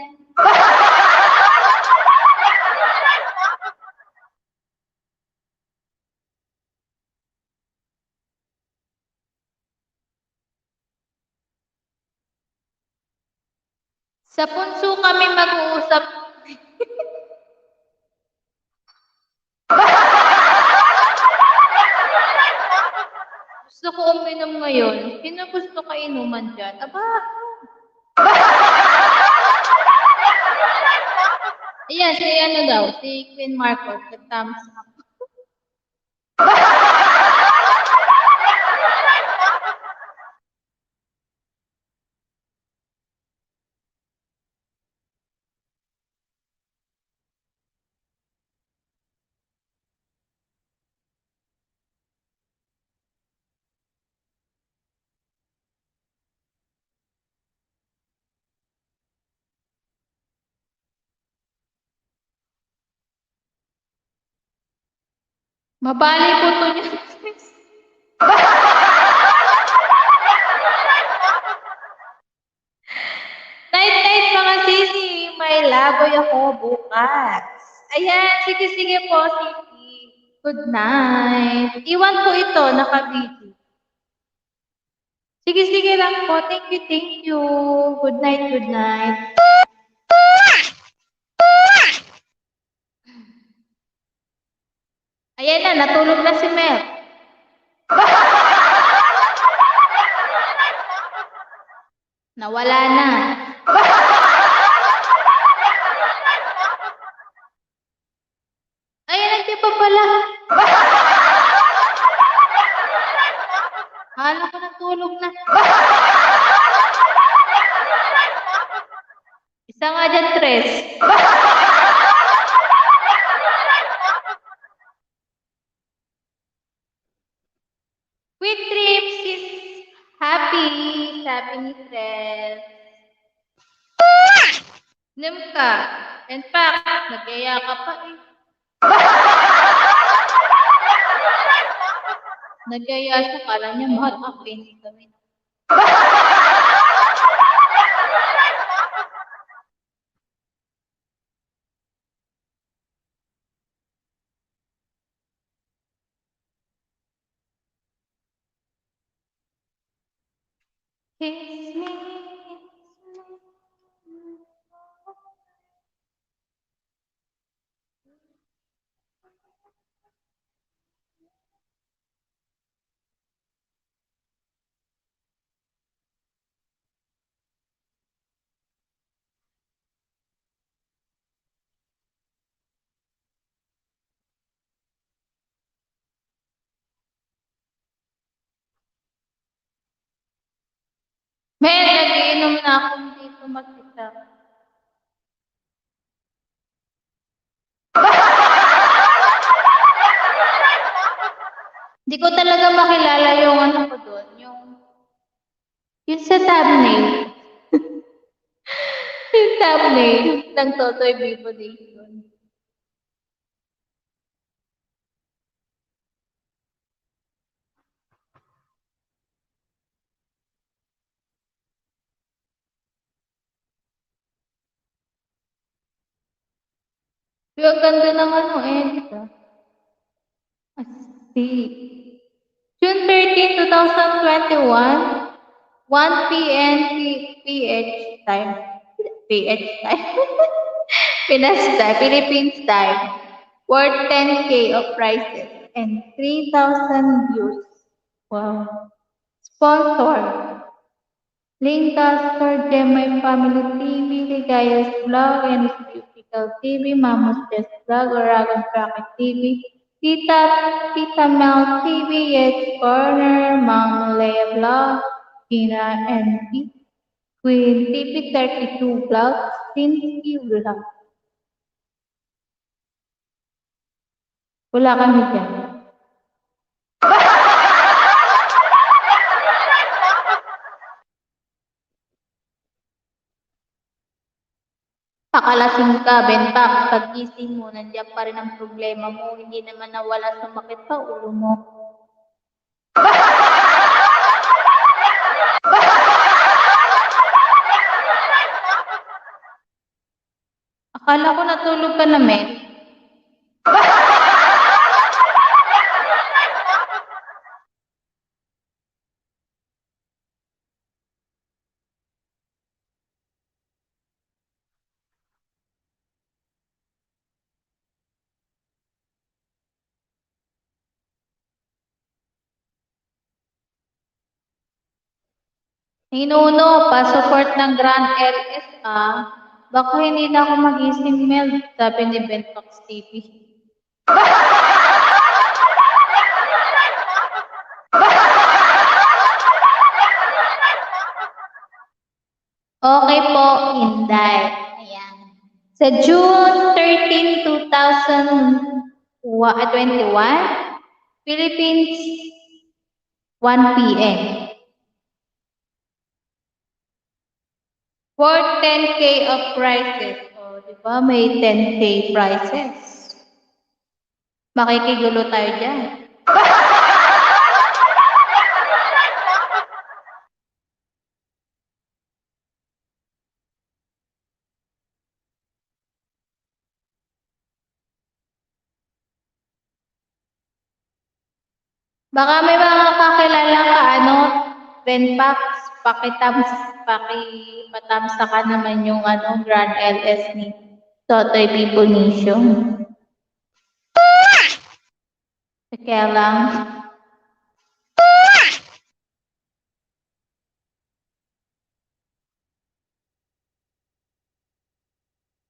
A: Sa punso kami mag-uusap. Gusto ko uminom ngayon. Sino gusto ka inuman dyan? Aba. Ayan, si ano daw, si Queen Marcos, nag-thumbs up. Mabali po to niya. Night-night mga sisi, may laboy ako bukas. Ayan, sige po, sisi. Good night. Iwan ko ito, naka-busy. Sige lang po. Thank you. Good night. Ayan na, natulog na si Mel. Nawala na. Ayan, nandiyan pa pala. Hala ko natulog na. Isa nga dyan, Tres. Sweet dreams is happy. Sabi ni Tres. Nim ka. In fact, nag-aya ka pa eh. Nag-aya siya, kala niya mahal ako. Hindi kami. Kiss me. Mel, nagiinom na akong dito mag-isa. Hindi ko talaga makilala yung ano ko doon, yung sa thumbnail. Yung thumbnail ng Totoy Vivo Nation. Yung ganda ng ano dito. Asti. June 13, 2021. 1 p.m. PH time. PH time. Pinas time. Philippines time. Worth 10K of prices and 3,000 views. Wow. Sponsor. Linkcaster, Gemma Family TV, Ligaya's Vlog, and Beautiful TV, Mama's Best Vlog, Oragon Bracket TV, Tita Mel TV, Yes Corner, Mom Leia Vlog, Tina NT, Queen TV 32 Vlog, Stinsky Vlog. Wala kami dyan. Pakalasing ka, Benpax. Pag-gising mo, nandiyan pa rin ang problema mo. Hindi naman nawala, sumakit pa ulo mo. Akala ko natulog ka na, Mel. Ninuno, pa-support ng Grand LS Baka hindi na ako mag-ising, Mel, sabi ni Bentox TV. Okay po, Inday. Ayan. Sa June 13, 2021, Philippines, 1 p.m. Worth 10K of prices. O, di ba? May 10K prices. Makikigulo tayo dyan. Baka may mga kakilala ka, Benpax, pakipatamsa ka naman yung Grand LS ni Totoy B. Bonicio. Kaya lang.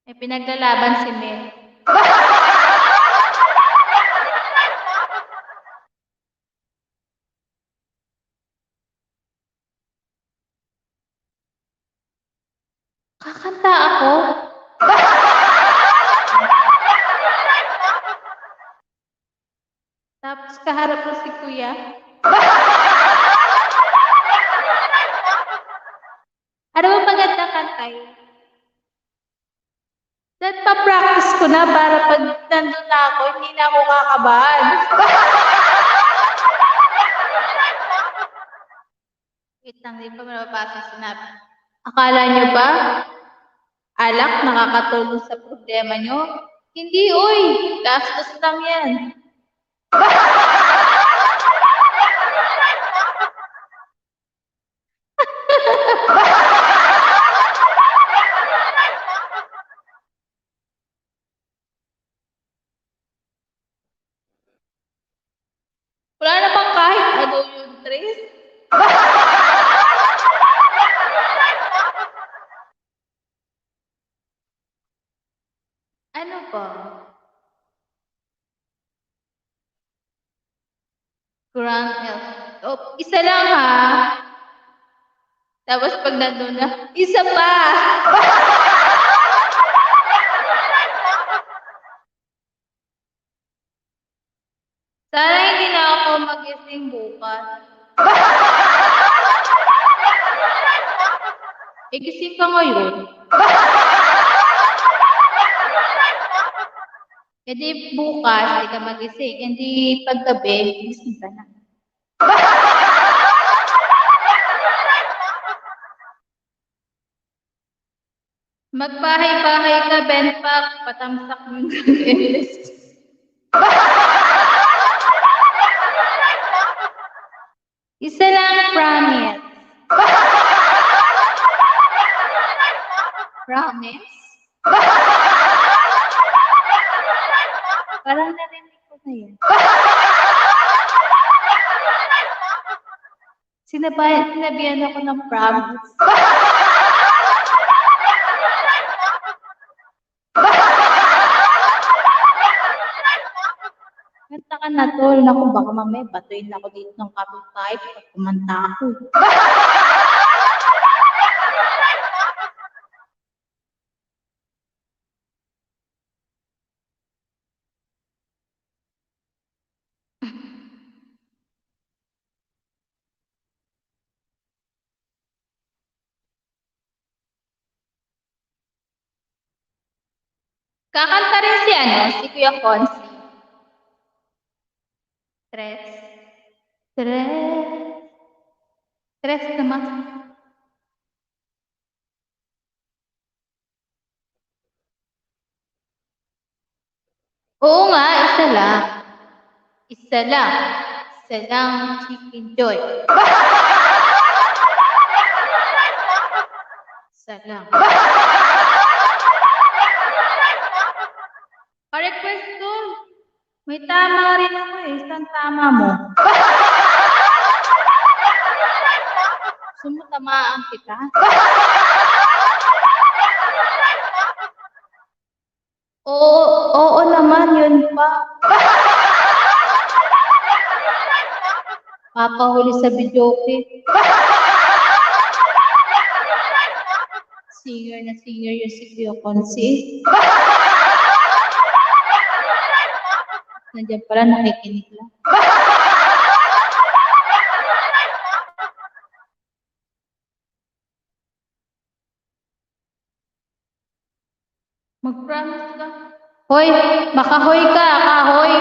A: May pinaglalaban si Mel. Kakanta ako? Tapos kaharap ko si Kuya. Ano ba maganda kantay? That pa-practice ko na para pag nandun na ako, hindi na ako kakabahan. Wait lang, di pa mababasa sinabi. Akala nyo ba? Alak nakakatulong sa problema nyo? Hindi, oy! Gastos lang yan. Wala namang kahit ano yung Tris. Ano ba? Grand L. Oh, isa lang ha. Tapos pag nandun na, isa pa! Sana hindi na ako mag-ising bukas. Gising ka ngayon. Hindi bukas, hindi ka mag-ising. Hindi paggabi, gising ka na. Magbahay-bahay ka, Benpax, patamsak mo yung Isa lang, promise. Promise? Parang narinig ko na yan. Sinabihan ako ng promise. Kanta ka na, tol. Naku, baka mamaya batuin ako dito ng kapitbahay kapag kumanta ako. Kakanta rin si Kuya Consi. Tres. Tres naman. Oo nga, isa lang. Isa lang. Isa lang Chicken Joy. Isa lang. Pa-request ko. May tama rin ako eh. Isang tama mo. Sumutamaan kita. Oo naman, yun pa. Papahuli sa videoke. Singer na singer yung si Kuya Consi. Nandiyan pala, nakikinig lang. Mag-promise ka. Hoy, makahoy ka, kahoy.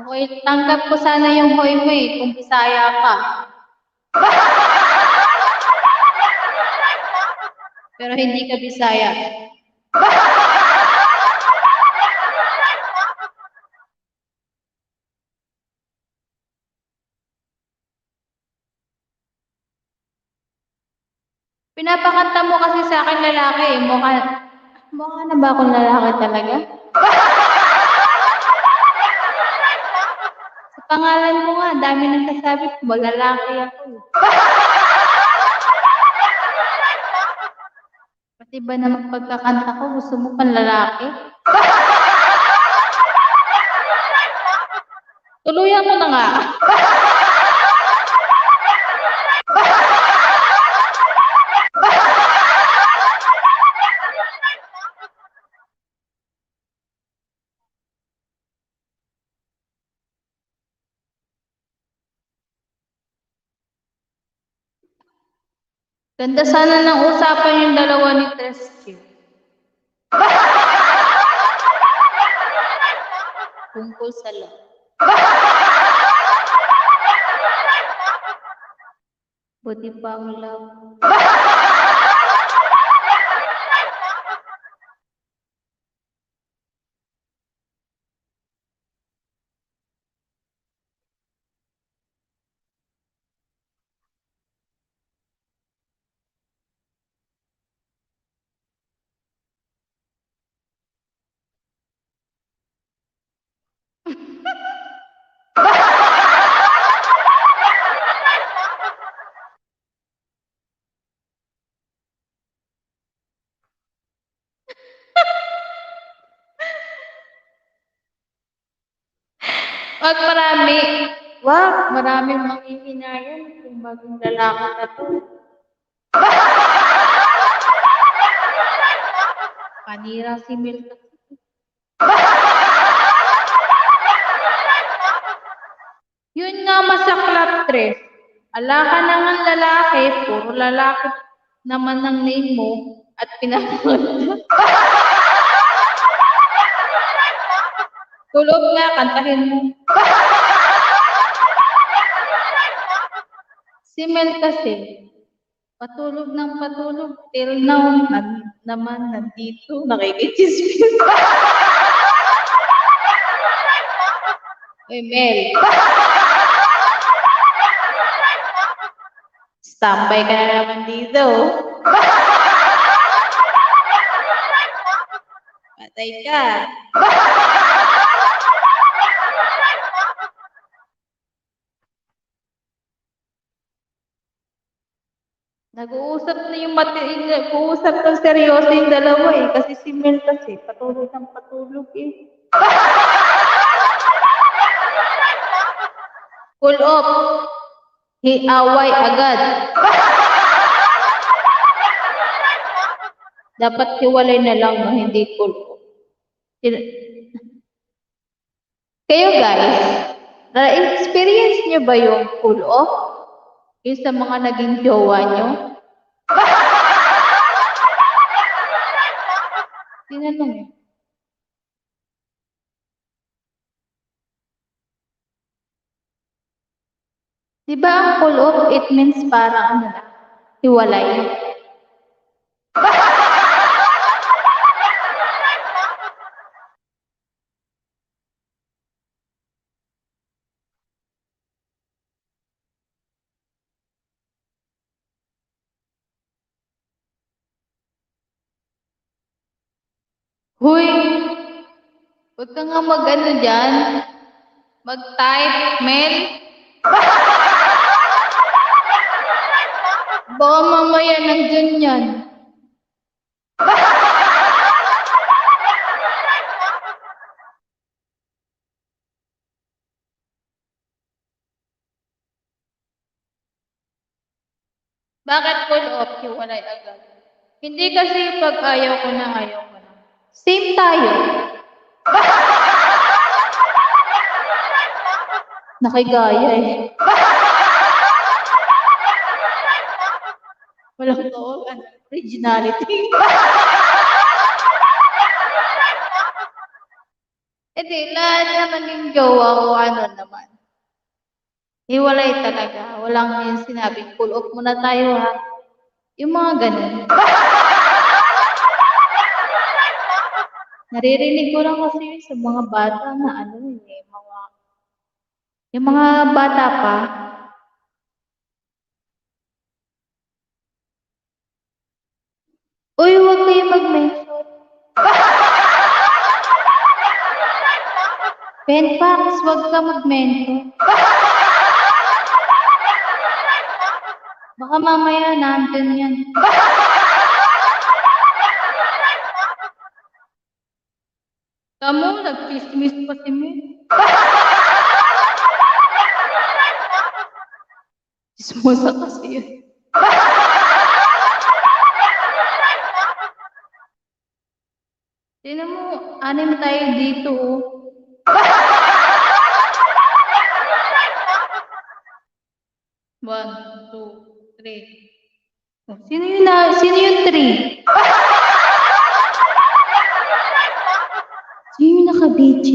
A: Okay, tanggap ko sana yung hoy mo eh, kung Bisaya ka. Pero hindi ka Bisaya. Pinapakanta mo kasi sa akin lalaki eh. Mukha na ba akong lalaki talaga? Sa pangalan mo nga, dami nang kasabi ko, lalaki ako eh. Pati ba naman pagkakanta ko, gusto mo pang lalaki? Tuluyan mo na nga. Ganda sana ng usapan yung dalawa ni Tresky. Tungkol sa love. Buti pa ang love. Wag marami. Wag, maraming manghihinayan kung maging lalaki na to. Panira si Milton. Yun nga masaklap, Tres. Ala ka na nga lalaki, puro lalaki naman ang name mo at pinapagod. Tulog nga, kantahin mo. Si Mel kasi, patulog ng patulog, till now, naman nandito, nakikichismis. Uy, Mel. Tambay ka na naman dito. Patay ka. Nag-uusap na yung nag-uusap ng seryoso yung dalawa eh. Kasi si Mel kasi, patulog ng patulog eh. Cool off. Hiaway agad. Dapat hiwalay na lang no, hindi cool off. Kayo guys, na-experience nyo ba yung cool off? Yung sa mga naging jowa nyo? Tinanong eh. Di ba ang cool off, it means parang ano na, hiwalay. Huy, huwag ka nga mag-ano dyan. Mag-type, Mel. Baka mamaya nandyan yan. Bakit full off? Hiwalay agad. Hindi kasi pag ayaw ko na, ayaw ko na. Same tayo. Nakigaya eh. Walang tawag, originality. Hindi, lahat naman yung jowa ko, ano naman. Hiwalay talaga. Walang yung sinabing, pull off muna tayo ha. Yung mga ganun. Naririnig ko lang kasi sa mga bata na ano eh, yung mga bata pa. Uy, huwag kayo mag-mention. Penpax, huwag ka mag-mention. Baka mamaya nandun yan. Kamu, nag-chismis pa si Mel. Chismosa kasi yun. Tignan mo, anim tayo dito oh. One, two, three. Oh, sino yung three? Sino yung naka-BG?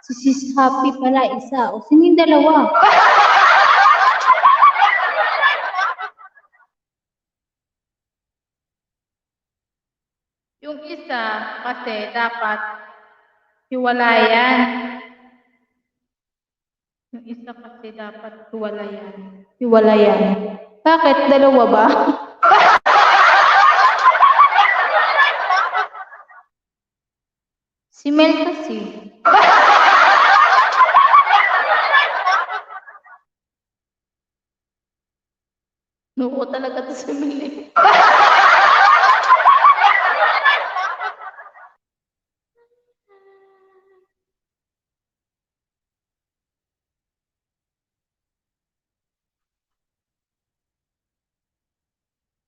A: Si Sis Happy pala isa. O, sino yung dalawa? Yung isa kasi dapat hiwalayan. Yung isa kasi dapat hiwalayan. Hiwalayan. Bakit? Dalawa ba? Si Mel kasi. Nuko talaga to si Mel eh.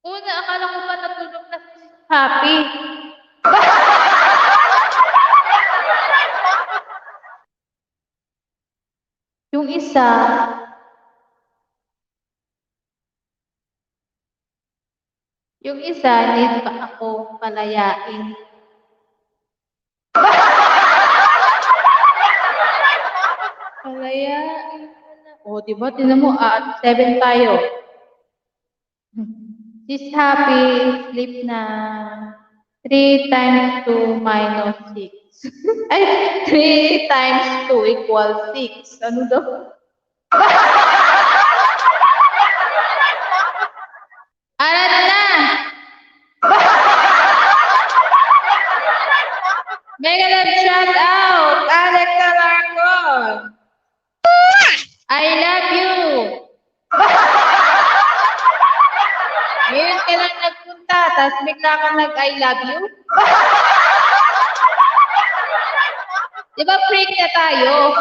A: Una, akala ko pa natulog na si Happy. Yung isa, need pa ako palayain. Palayain pala. O, diba? Tinan mo, 7 tayo. She's happy, sleep na. 3 times 2 minus 6. Ay, 3 times 2 equals 6. Ano daw? Alat na! Mega love shout out! Alex Alarcon! I love you! Ngayon ka lang nagpunta, tapos bigla kang nag-I love you? Di ba freak na tayo?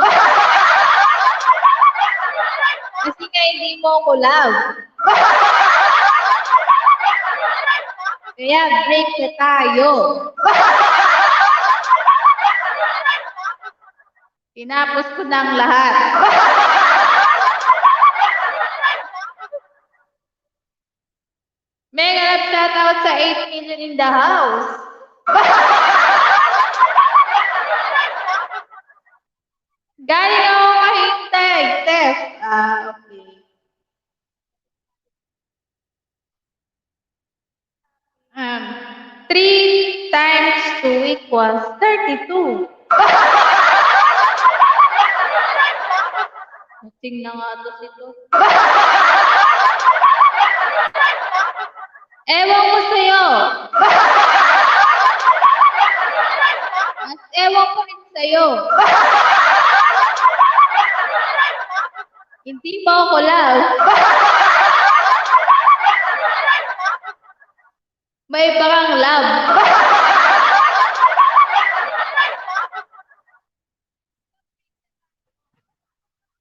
A: Kasi nga hindi mo ako love. Kaya break na tayo. Tinapos ko na ang lahat. Mega love shout out sa 8 million in the house. Galing ako kahintay, Steph. Okay. Um, 3 times 2 equals 32. Masing na nga to sito. Ewan ko sa'yo. At ewan ko rin sa'yo. Hindi mo ako love. May iba kang love.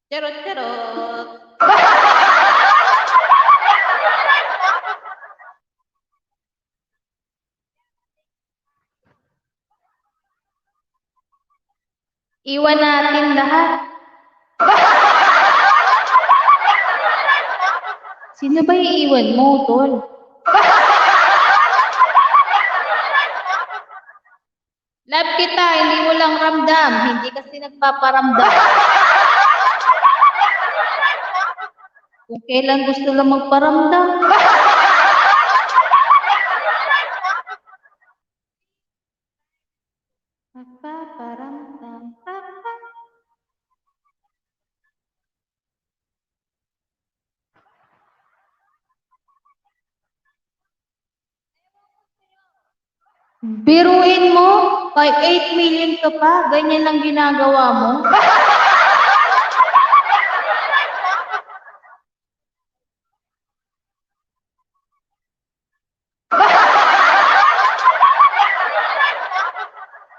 A: Charot-charot. Iwan natin lahat. Sino ba iiwan mo, tol? Love kita, hindi mo lang ramdam. Hindi kasi nagpaparamdam. Kung kailan gusto lang magparamdam. Magpaparamdam. Biruin mo, kay 8 million ka pa, ganyan lang ginagawa mo.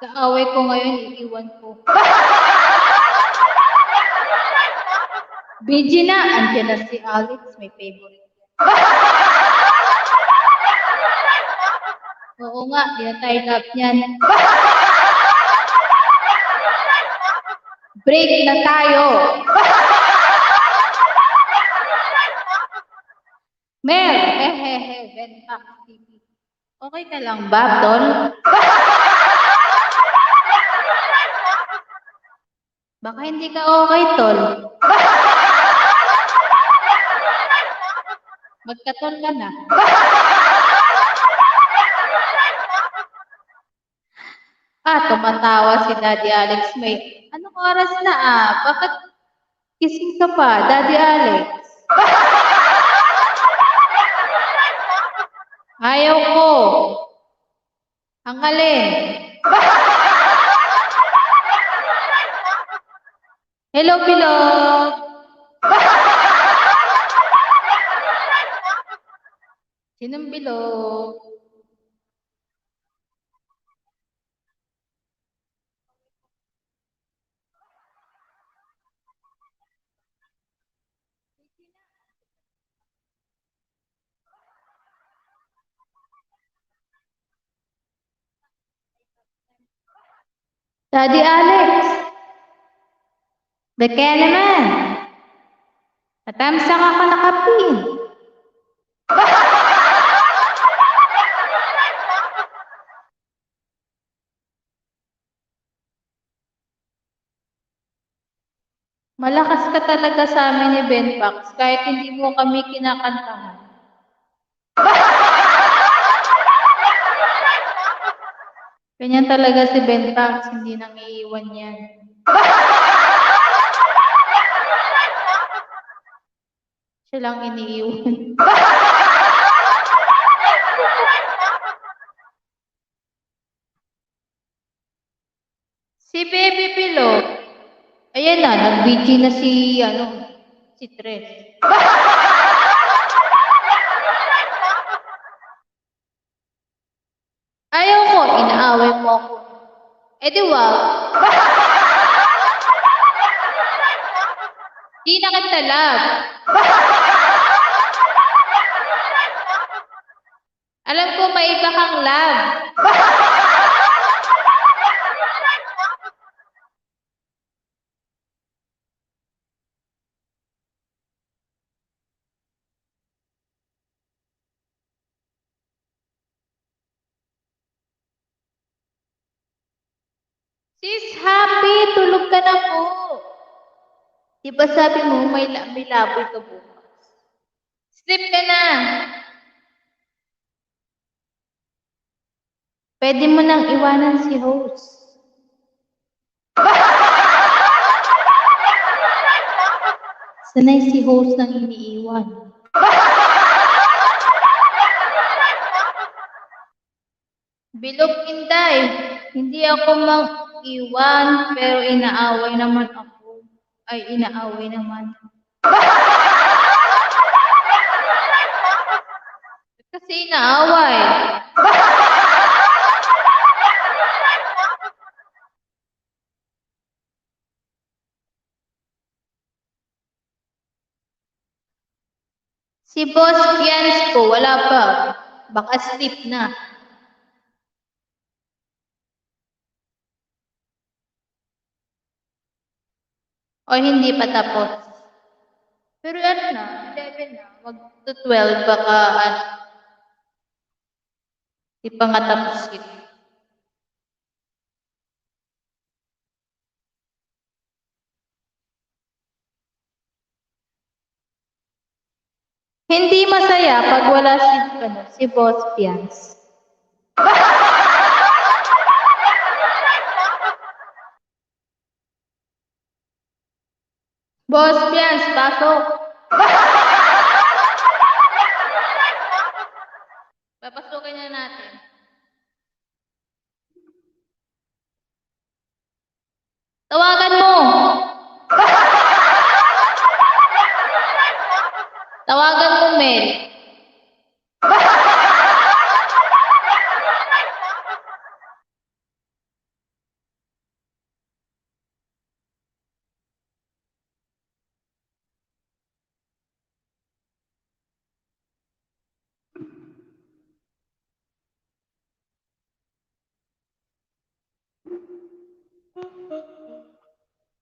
A: Kaaway ko ngayon, iiwan ko. BG na, andyan na si Alex, may favorite. Oo nga, tinatay up niyan. Break na tayo. Mel, Benpack TV. Okay ka lang ba, tol? Baka hindi ka okay, tol. Magkatol ka na. Tumatawa si Daddy Alex. May, anong oras na Bakit kising ka pa, Daddy Alex? Ayaw ko. Ang alin? Hello, Bilog. Sinong Bilog? Daddy Alex. Ba't kaya naman? Natamsa ka nakapin. Malakas ka talaga sa amin ni Benpax kahit hindi mo kami kinakantahan. Ganyan talaga si Benpax, hindi nang iiwan yan. Siya lang iniiwan. Si Baby Pillow. Ayan na, nag-BG na si Tres. Ayaw mo, inaaway mo ako. Eh di wag. Di na kita love. Alam ko may iba kang love. Sis, happy, tulog ka na po. Di ba sabi mo may laboy ka bukas? Sleep ka na. Pwede mo nang iwanan si host. Sanay si host nang iniiwan. Bilog Inday, hindi ako mang-iwan, pero inaaway naman ako. Ay, inaaway naman. Kasi inaaway. Si Boss Pians ko, wala pa. Baka sleep na. O hindi pa tapos. Pero ano na, 11 na. Mag to 12, baka di pa nga tapos ito. Hindi masaya pag wala si Boss Pians. Boss Pians, pasok. Papasukin na natin. Tawagan mo. Tawagan mo, Mel.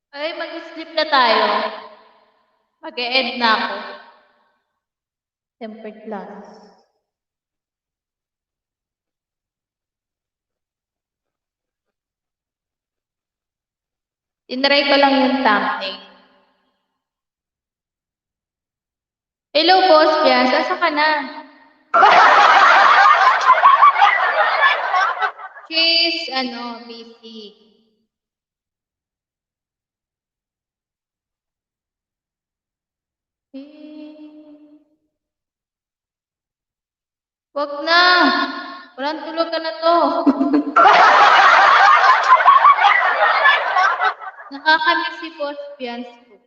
A: Ay, mag-sleep na tayo. Mag-e-end na ako. Tempered glass. Tinry ko lang yung thumbnail. Hello, Boss Pians. Asa ka na? She's, busy. Wag na. Walang tulog ka na to. Nakakamiss si Boss Pians ko.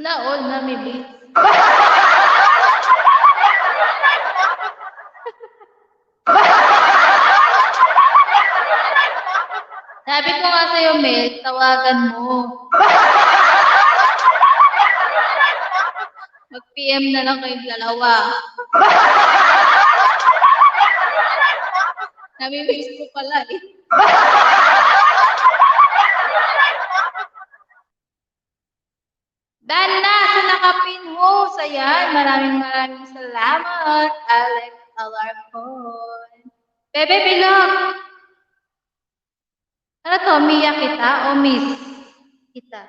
A: Naol na, maybe. Sabi ko nga sa'yo, Mel, tawagan mo. Mag-PM na lang kayong dalawa. Nami-miss ko pala eh. Dan na sa nakapin-host. Ayan, maraming salamat, Alex Alarcon. Bebe Bilog. Ano to, Mia kita o Miss kita?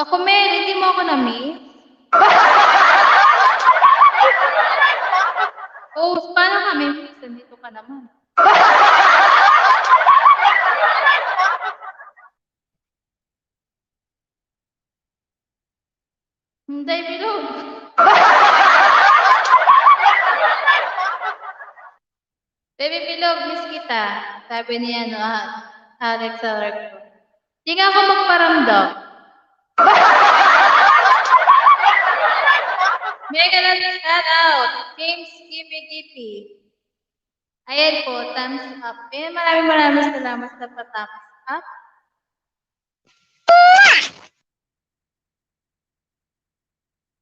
A: Ako, Mel, hindi mo ako na-miss? Oh, paano kami miss? Nandito ka naman. Hindi, bilog. Baby bilog, miss kita. Sabi niya, ano, Alex sa work ko. Di nga ako magparamdam. Mega lang shout out. James Kipi Kipi. Ayan po, thumbs up. Eh, maraming salamat sa pa-thumbs up.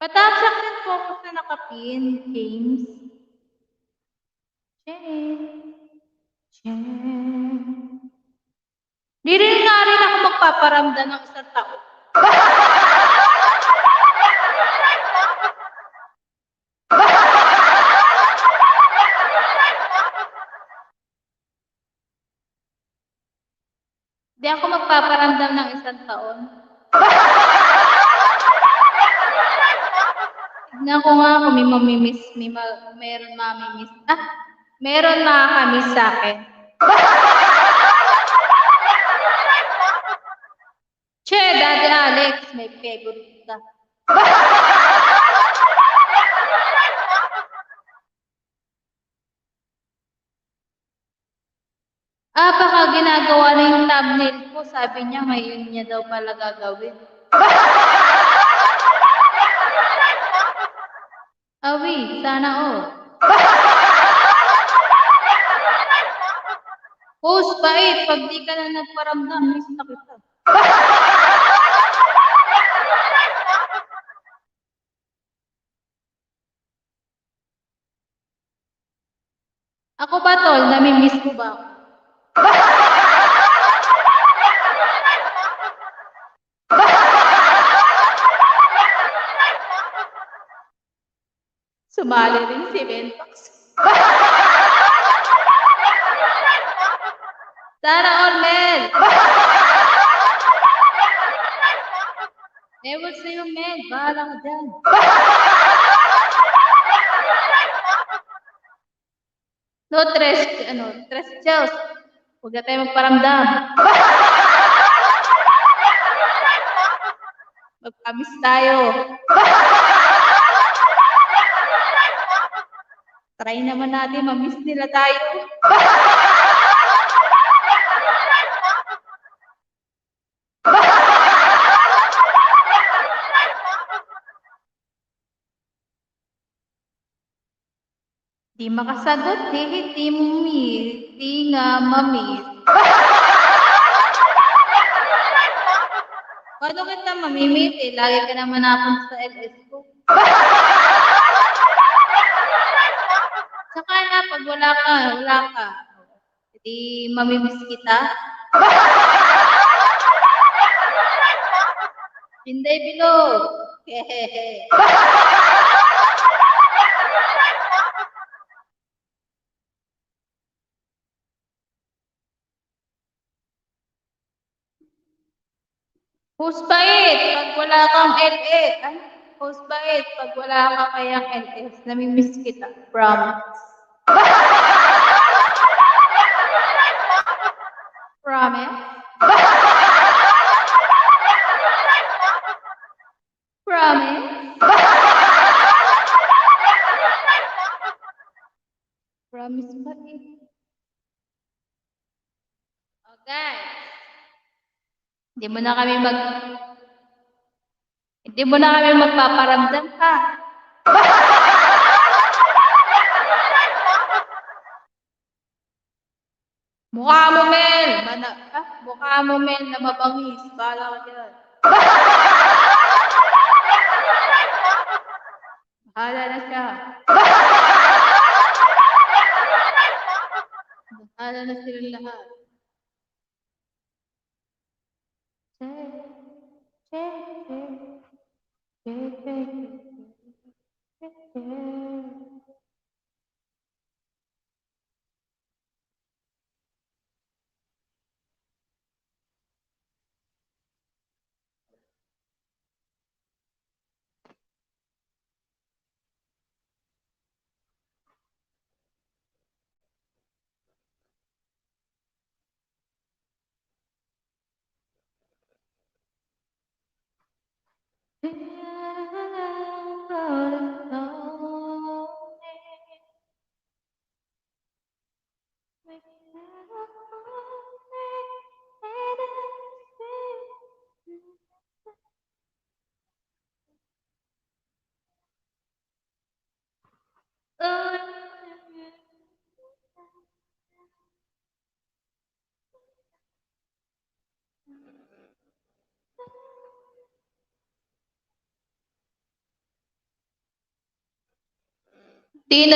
A: Pa-thumbs up din po ako sa nakapin, James. Di rin nga rin ako magpaparamdam ng isang taon. Di ako magpaparamdam ng isang taon. Tignan ko nga kung may mamimiss, meron mamimiss. Meron makakamiss sa akin. Che, Daddy Alex, may favorite ka. Baka ginagawa na yung thumbnail ko. Sabi niya, ngayon niya daw pala gagawin. Awi, sana all. Host, bait. Pag di ka na nagparamdam, miss na kita. Ako ba, tol? Namimiss mo ba ako? Sumali rin si Bentox. Sana all, Mel! Ewan sa'yo, Mel. Bahala ka dyan. No, tres Chels. Huwag na tayo magparamdam. Magpamis tayo. Try naman natin, mamiss nila tayo. Di makasagot, di mo miss, di nga mamiss. Paano kita mamimiss eh? Lagi ka naman napunta sa LS ko. Saka na, pag wala ka. Di mamimiss kita. Hindi bilog. Hehehe. Husbait, pag wala kang LS. Husbait, pag wala ka kayang LS. Namimiss kita. Promise. Promise? Promise? Promise ba eh? Oh, guys. Hindi mo na kami magpaparamdam ka. Mukha mo, Mel! Mukha mo, Mel, na mabangis. Bahala ka dyan. Bahala na siya. Bahala na silang lahat. Hindi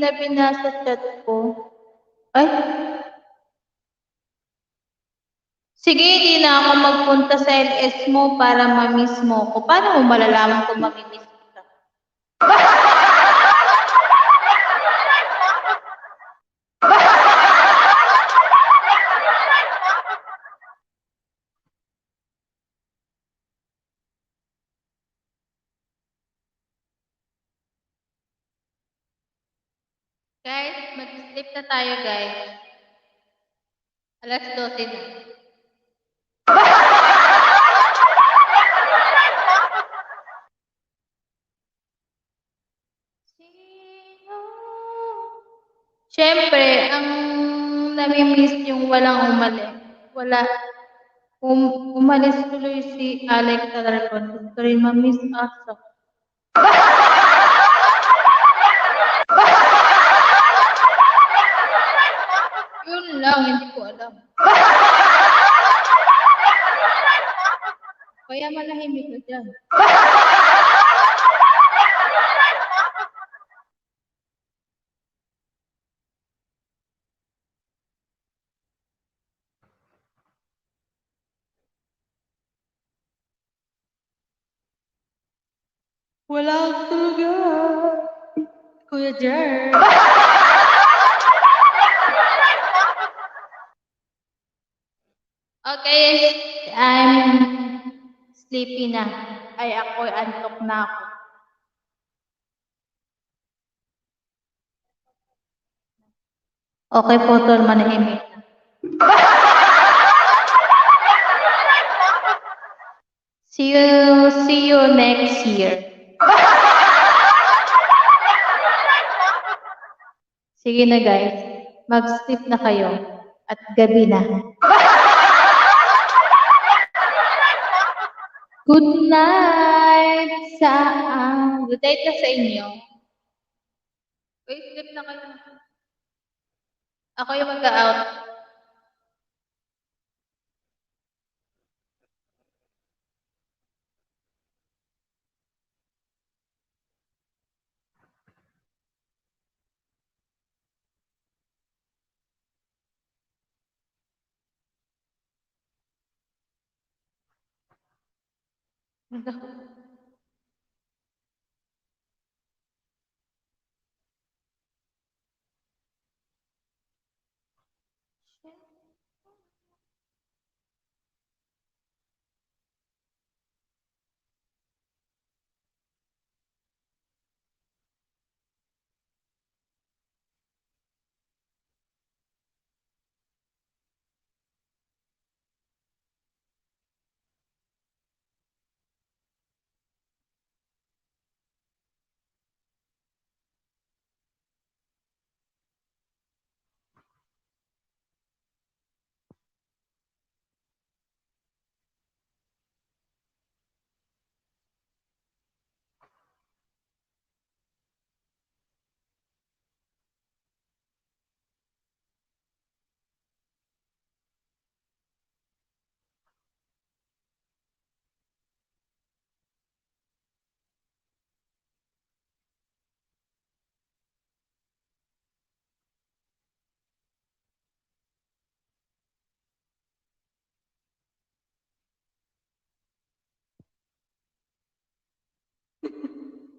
A: na binasa chat ko. Ay, sige, hindi na ako magpunta sa LS mo para ma-miss mo ko. Paano mo malalaman kung mamimiss kita? Guys, mag-sleep na tayo, guys. Alas 12 na. Sino? Siyempre, ang nami-miss yung walang umalis. Umalis tuloy si Alex Alarcon. Gusto rin ma-miss us. Yun lang, hindi ko alam. Kaya manahimik ka dyan. Wala talaga. Kuya Jer. Okay, I'm sleepy na. Ay, ako antok na ako. Okay po, tol, manahimik na. See you next year. Sige na guys, mag-sleep na kayo at gabi na. Good night Good night na sa inyo. Wait, sleep na kayo. Ako yung mag-out.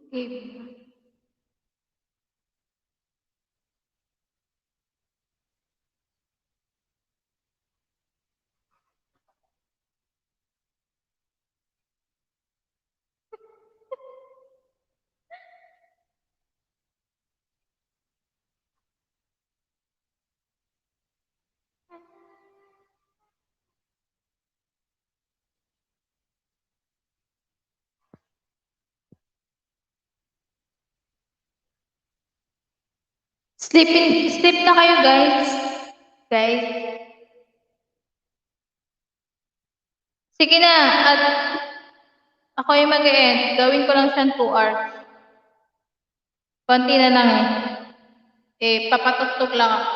A: Okay. Sleep na kayo guys. Guys. Sige na, at ako yung mag-end. Gawin ko lang siyang 2 hours. Konti na lang eh. Papatugtog lang ako.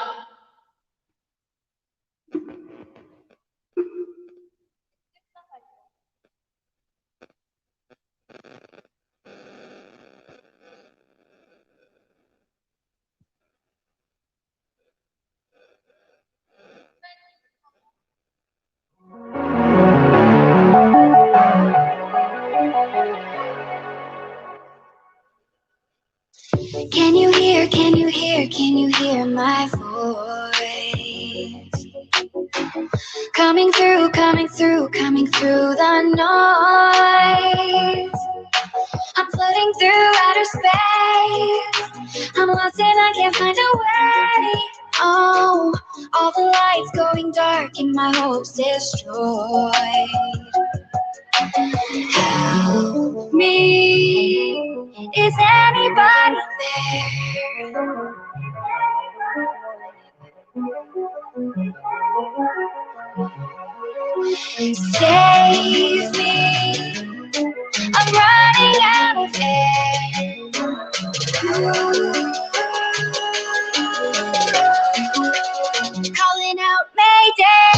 B: my voice. Coming through, coming through, coming through the noise. I'm floating through outer space. I'm lost and I can't find a way. Oh, all the lights going dark and my hopes destroyed. Help me, is anybody there? Save me, I'm running out of air. Calling out Mayday.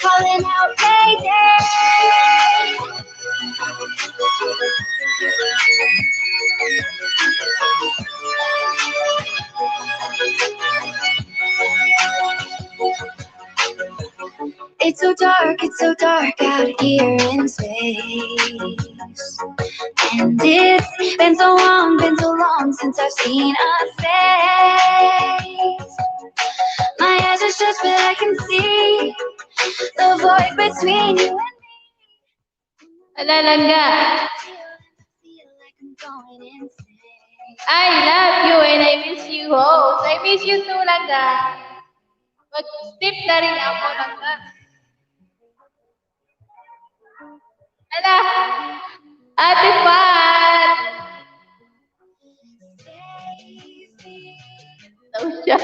B: Calling out Mayday. It's so dark out here in space. And it's been so long since I've seen a face. My eyes are shut, but I can see the void between you and me.
A: Alalangga.
B: Feel like I'm going insane.
A: I love you and I miss you, host. I miss you too, Langga. Mag-step na rin ako, Langga. Ala, Ate Pat! Tahu siya.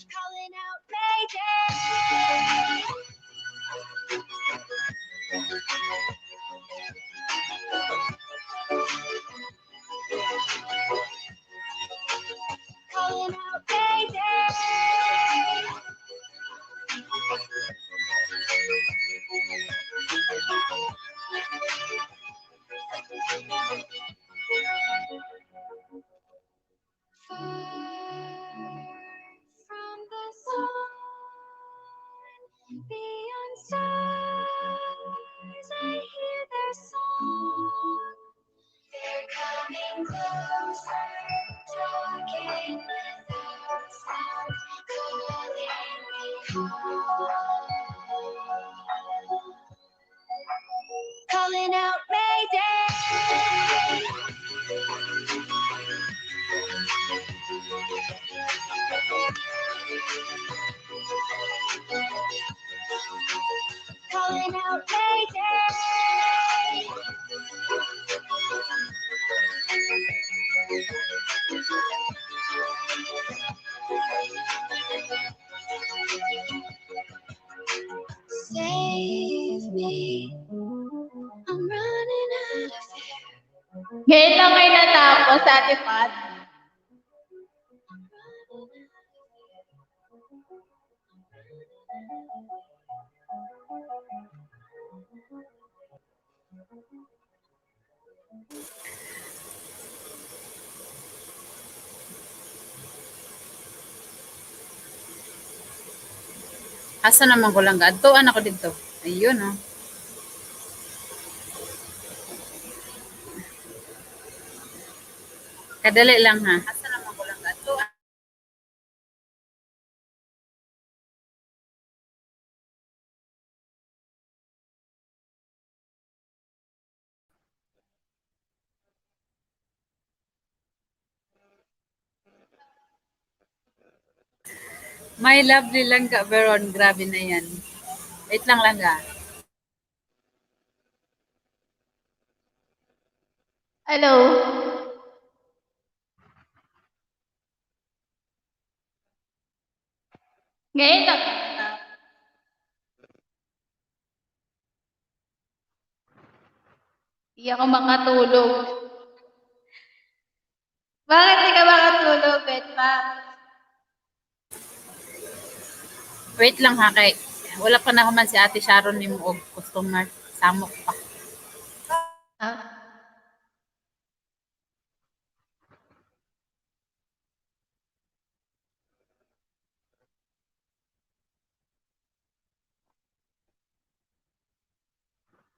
B: Calling out Mayday. Calling out Mayday. From the sun, beyond stars, I hear their song. They're coming closer, talking without sound, calling me home. Calling out Mayday. Calling out Mayday. Save me, I'm running out of air.
A: Ngayon lang kayo natapos, Ate Pat.
C: Asa naman ko lang adtuan ako dito. Ayun oh. Kadali lang ha. Asa naman ko lang adtuan. My lovely langga Veron, grabe na yan. Wait lang langga.
A: Hello. Ngayon lang. Hindi ako makatulog. Bakit di ka makatulog, Betma?
C: Wait lang ha kay wala pa na human si Ate Sharon nimo og customer. Samok pa.
A: Ha?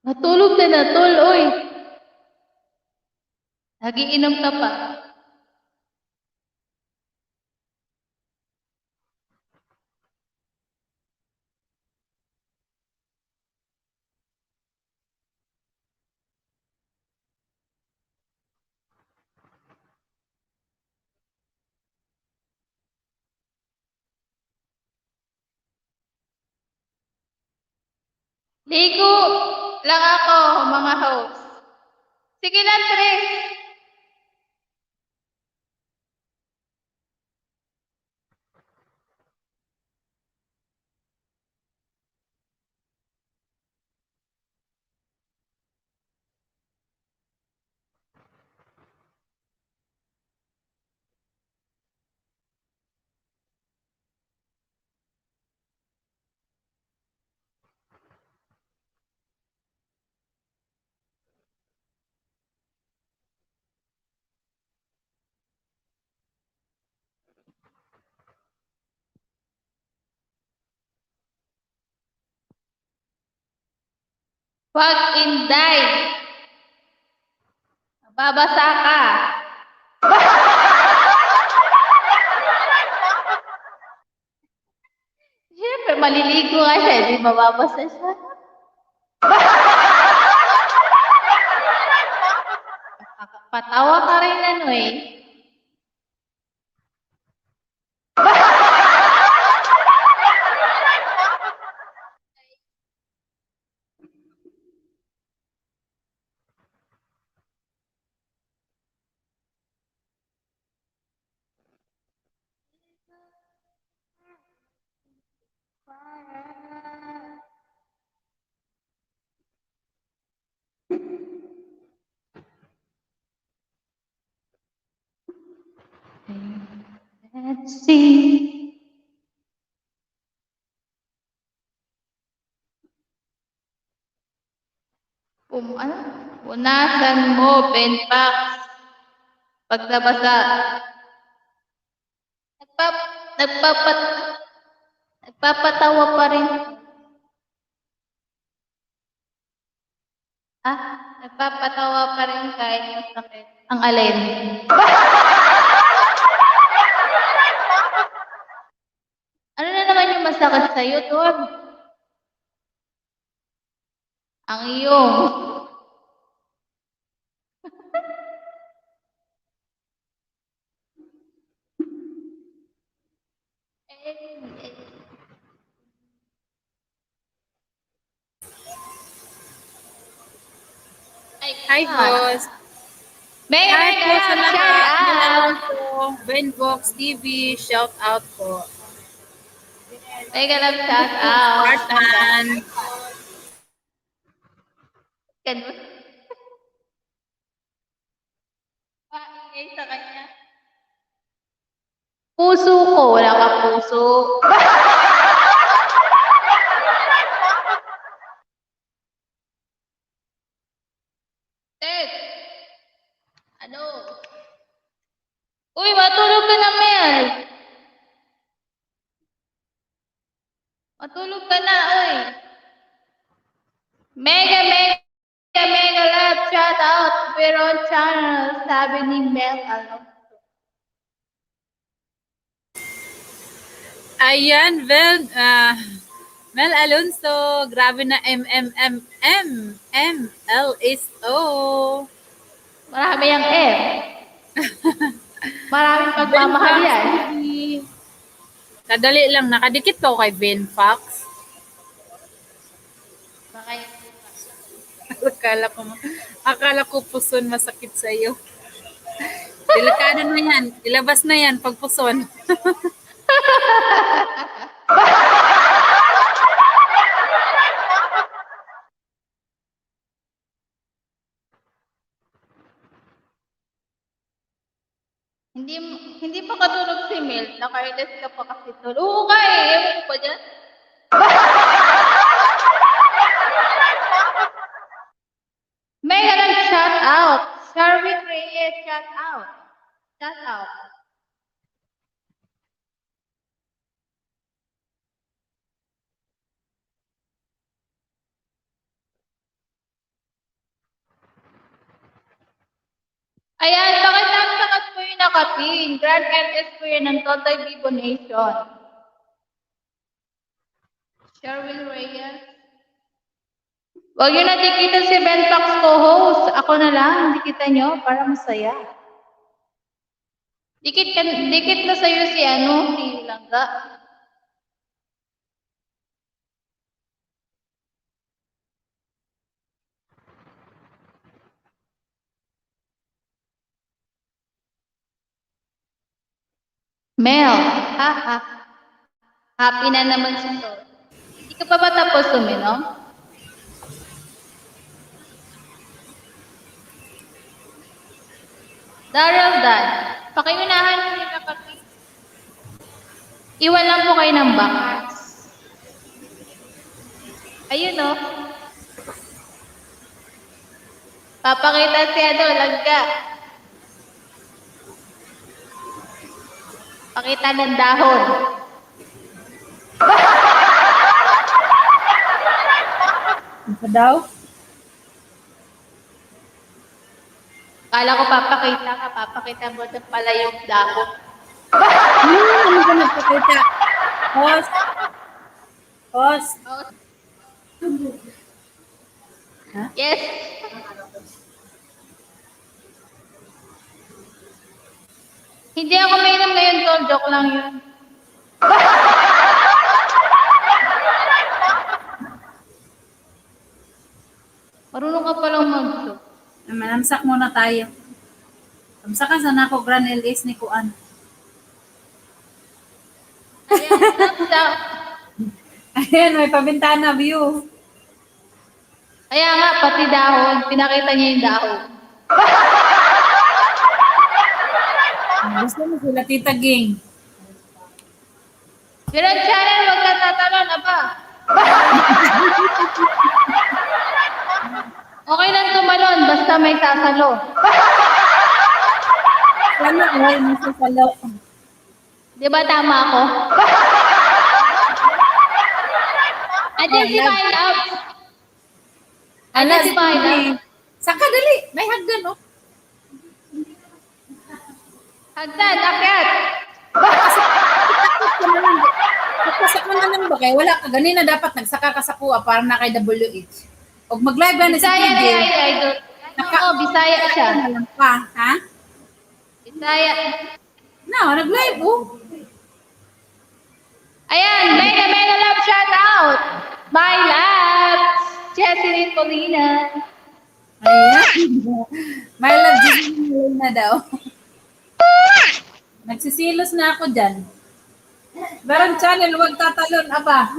A: Matulog ka na, tol, oy. Nagiinom ka pa. Ligo lang ako, mga host. Sige lang, Tres. Huwag inday. Babasa ka. Siyempre, maliligo ka siya, di mababasa siya. Patawa ka rin ano eh. Let's see. Ano? Punasan mo, Benpax. Pag nabasa. Nagpapat, nagpapatawa pa rin. Nagpapatawa pa rin kahit masakit. Ang alin. Ano na naman yung masakit sa'yo, Tol? Ang iyong.
C: Hi, host.
A: Mega,
C: Hi po sa
A: shout
C: lahat.
A: out.
C: Nalaman po. Benbox TV, shout out po.
A: Mega love, shout out.
C: Spartan.
A: Ganun. Paingay sa kanya. Puso ko, wala ka puso. Ted! Ano? Uy, matulog ka na, Mel. Matulog ka na, uy. Mega, mega, mega love, shout out. Veron channel, sabi ni Mel. Ano?
C: Ayan, Mel Alonso. Grabe na MLSO.
A: Marami ang M. Maraming pagmamahal yan.
C: Kadali lang, nakadikit ko kay Ben Fox. Akala ko puson masakit sa'yo. Delikado na yan. Ilabas na yan pag puson.
A: Hindi pa katulog si Mel. Nakailis ka pa kasi tol. Oo ka eh. Ewan ko pa dyan. Mega lang shout out. Sharvin Reyes, shout out. Shout out. Ayan, bakit sakat po yung nakapin? Grand LS po yan ng Total Vivo Nation. Sherwin Reyes. Huwag nyo na dikitan si Ben Fox co-host. Ako na lang, dikitan nyo para masaya. Dikit na sa'yo si si Langga. Mel, haha. Happy na naman si to. Hindi ka pa ba tapos uminom? Daryl Dan, pakiunahan mo yung kapatid. Iwan lang po kayo ng bakas. Ayun o. Papakita si Langga. Pakita ng dahon.
C: Ano daw?
A: Kala ko papakita mo na pala yung dahon.
C: Ano ka nagpakita? Host. Host.
A: Yes. Hindi ako mainom ngayon, tol. Joke lang yun. Marunong ka palang mag-joke.
C: Manamsak muna tayo. Tamsakan sana ako Grand LS ni Kuan. Ayan, may pabintana view.
A: Kaya nga, pati dahon. Pinakita niya yung dahon.
C: Gusto mo sila, Tita Ging.
A: Pero channel, huwag ka tatalon, aba. Okay lang tumalon, basta may sasalo.
C: Sana all mo sa salo.
A: Di ba tama ako? Andiyan si My Love. Andiyan si My Love.
C: Saka dali, may hagdan, oh.
A: Hagdan, akyat.
C: Nagpasak mo na lang ba kayo? Wala ka. Ganina dapat nagsaka ka sa kuha para na kay WH. Huwag mag-live na si
A: Bisaya na
C: TJ.
A: yan, idol. Oo, Bisaya siya.
C: Alam pa, ha?
A: Bisaya.
C: No, nag-live, oh.
A: Ayan, mega love shout out. My love. Jessie Polina.
C: Ayan. My love, Disney na daw. Nagsisilos na ako dyan. Meron channel, huwag tatalon, aba.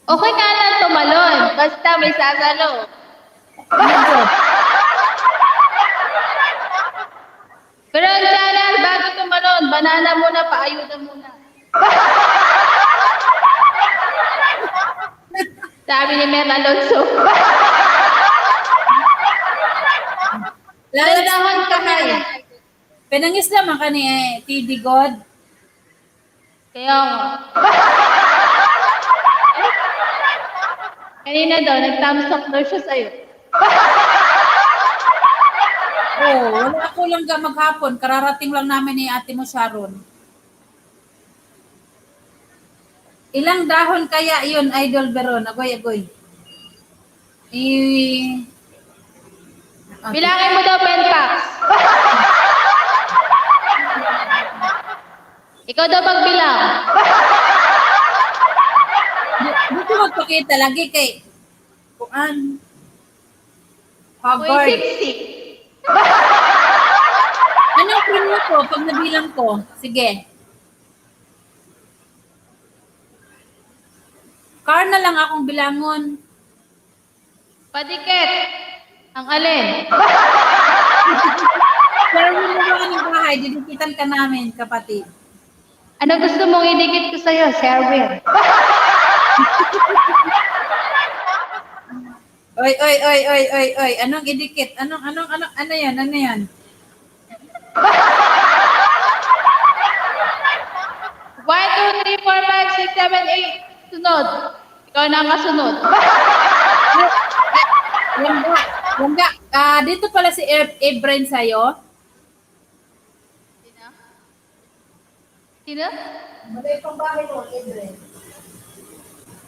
A: Okay ka lang tumalon, basta may sasalo. Pero ang channel, bago tumalon, banana muna, paayuda muna. Sabi ni Mer Alonso. Lalahon ka kaya.
C: Pinangis naman ka ni TD God.
A: Kaya nga. Kanina daw, nag-thumbs up daw siya sa'yo.
C: Oh, wala ako lang ga maghapon. Kararating lang namin ni ate mo, Sharon. Ilang dahon kaya yun, Idol Veron? Agoy.
A: Bilangin mo daw, Penpax. Ikaw daw magbilang.
C: Dito magpakita lagi kay Kuan.
A: Uy,
C: Hogwarts.
A: 60.
C: Anong premyo ko pag nabilang ko? Sige. Car na lang akong bilangon.
A: Padikit. Ang alin?
C: Pero mo ba ng bahay, didikitan ka namin, kapatid.
A: Ano gusto mong idikit ko sa'yo, Sherwin?
C: Oy. Anong idikit? Ano yan? Ano yan?
A: 1, 2, 3, 4, 5, 6, 7, 8. Sunod. Ikaw na ang kasunod.
C: Langga. Dito pala si Ebren sa'yo.
A: Sino? Sino?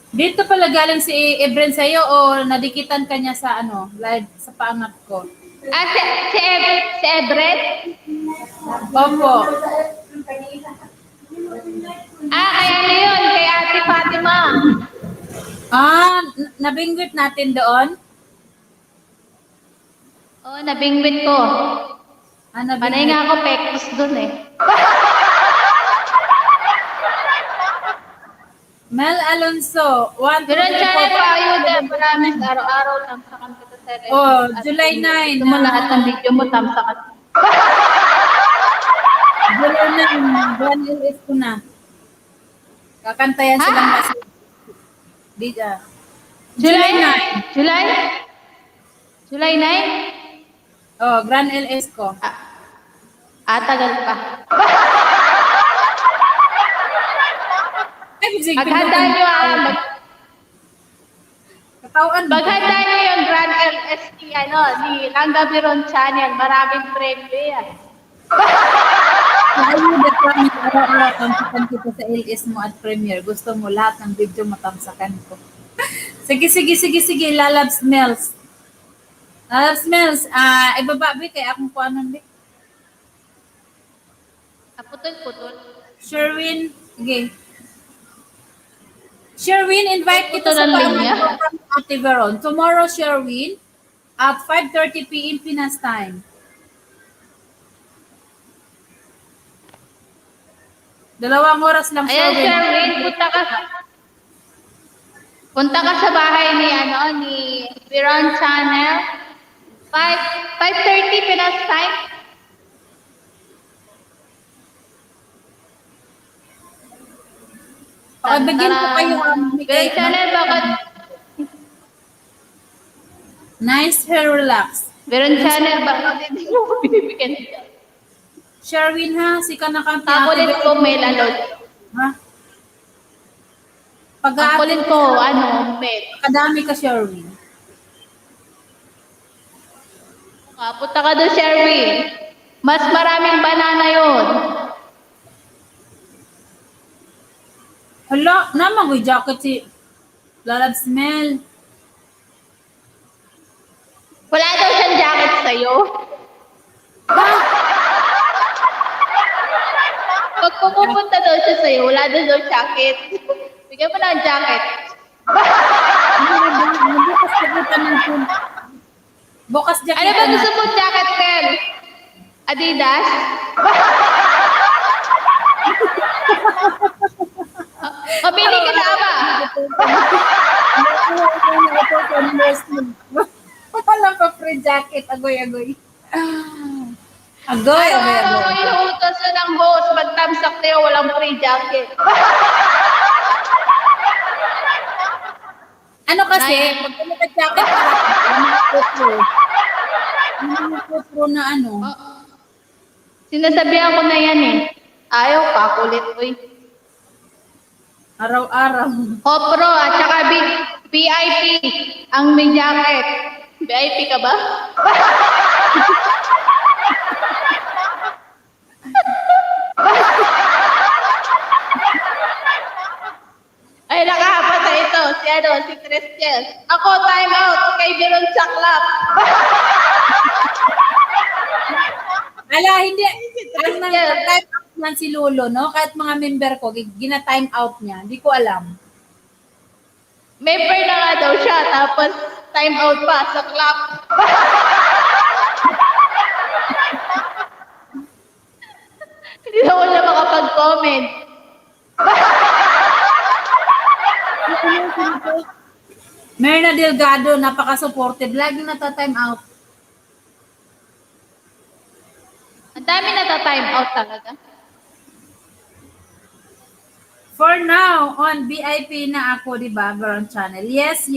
C: Dito pala galing si Ebren sa'yo o nadikitan ka niya sa ano, live sa paangat ko?
A: Ah, si Everett?
C: Opo.
A: Ah, kay ano yun? Kay Ate Fatima.
C: Nabingwit natin doon.
A: Oo, nabingwit ko. Panay
C: Nabingwit.
A: nga ako pektos dun eh.
C: Mel Alonso, 1, 2,
A: Meron
C: 3,
A: channel
C: 4,
A: pa ayuda. Promise, araw-araw tamsakan kita sa rin.
C: Oh, July 9.
A: Gusto mo lahat ng video mo tamsakan.
C: July 9, Juan LS ko na. Kakantayan
A: Ha?
C: silang kasi. Dito.
A: July?
C: July 9.
A: July? July 9?
C: Oh, Grand LS ko.
A: Tagal pa.
C: Ay, sige.
A: Maghanda nyo maghanda nyo yung Grand LS ni Langga Biron Channel. Maraming premyo yan.
C: Ayuda kami araw-araw tamsakan kita sa LS mo at Premiere. Gusto mo lahat ng video matamsakan ko. Sige. Lalabs Smells. Lalabs Smells, ibababi kay akong kuanon di.
A: Putol-putol.
C: Sherwin, okay. Sherwin, invite kita sa
A: Putol ang linya.
C: program ni Ate Veron. Tomorrow, Sherwin, at 5:30 p.m. Pinas time. Dalawang oras lang,
A: Ayan,
C: Sherwin.
A: Sherwin, punta ka sa bahay ni Biron Channel. 5:30 Pinas time.
C: Pakibigyan ko kayo ang
A: Biron Channel, bakit?
C: Nice hair relax.
A: Biron Channel, bakit hindi mo binibigyan siya?
C: Sherwin ha, si ka na kang
A: Kakulit ko, may lalod.
C: Ha?
A: Kakulit ko, may.
C: Kadami ka, Sherwin.
A: Punta ka doon, Sherwin. Mas maraming banana yun.
C: Hala, naman ko jacket si Lalab Smell.
A: Wala daw siyang jacket sa'yo. Pag pumupunta daw siya sa'yo, wala daw jacket. Bigyan mo na ang jacket.
C: Bukas kabutan ng phone. Bukas jacket.
A: Ano ba gusto mo jacket, Mel? Adidas? Mabili ka na ba?
C: Wala pa free jacket. Agoy.
A: Araw-araw ko inuutos ng boss. Magtamsak tayo, walang free jacket.
C: Ano kasi, pag naka-jacket ka, pro na ano.
A: Sinasabihan ko na yan eh. Ayaw pa, kulit ko eh.
C: Araw-araw.
A: Hopro at saka VIP ang may jacket. VIP ka ba? Ay, nakahapasa ito. Si Christian. Ako, time out. Kay Biron Saklap.
C: Ala, hindi. Ang time out man si Lolo, no? Kahit mga member ko, gina-time out niya. Hindi ko alam.
A: Member na nga daw siya. Tapos, time out pa sa club. Hindi na wala makapag-comment.
C: Merna Delgado, napaka-supportive. Lagi nata-time out.
A: Ang dami na-time out talaga.
C: For now, on VIP na ako, di ba, Veron Channel? Yes.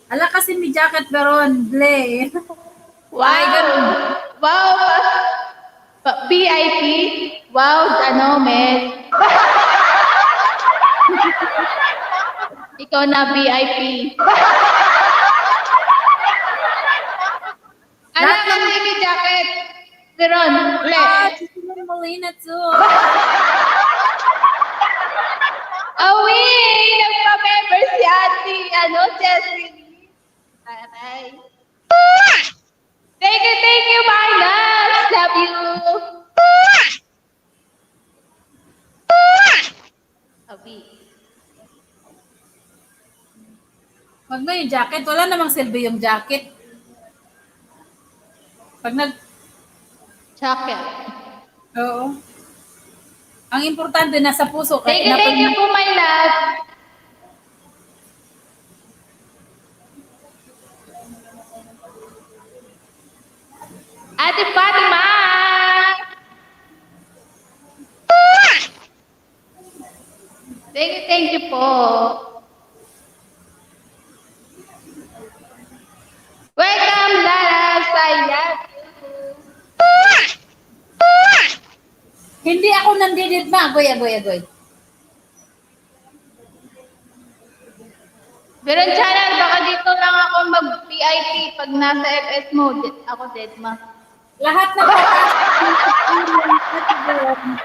C: Ala kasi may jacket, Veron. Ble.
A: Wow!
C: Ay, ganun.
A: Wow! VIP? Wow, Mel. Ikaw na VIP. Veron,
C: Ah,
A: ulit.
C: Jocelyn Molina too.
A: Awi! Nagpa-member si Ate, Jessie. Aray. Thank you, my loves. Love you. Awi.
C: Wag na yung jacket. Wala namang silbi yung jacket. Pag
A: Jacket.
C: Oo. Ang importante, nasa puso.
A: Thank you po, my love. Ate Fatima! Thank you po. Welcome, Lara. I love you.
C: Hindi ako nandididma. Agoy.
A: Veron Channel, baka dito lang ako mag-VIP pag nasa FS mode. Ako dead ma.
C: Lahat na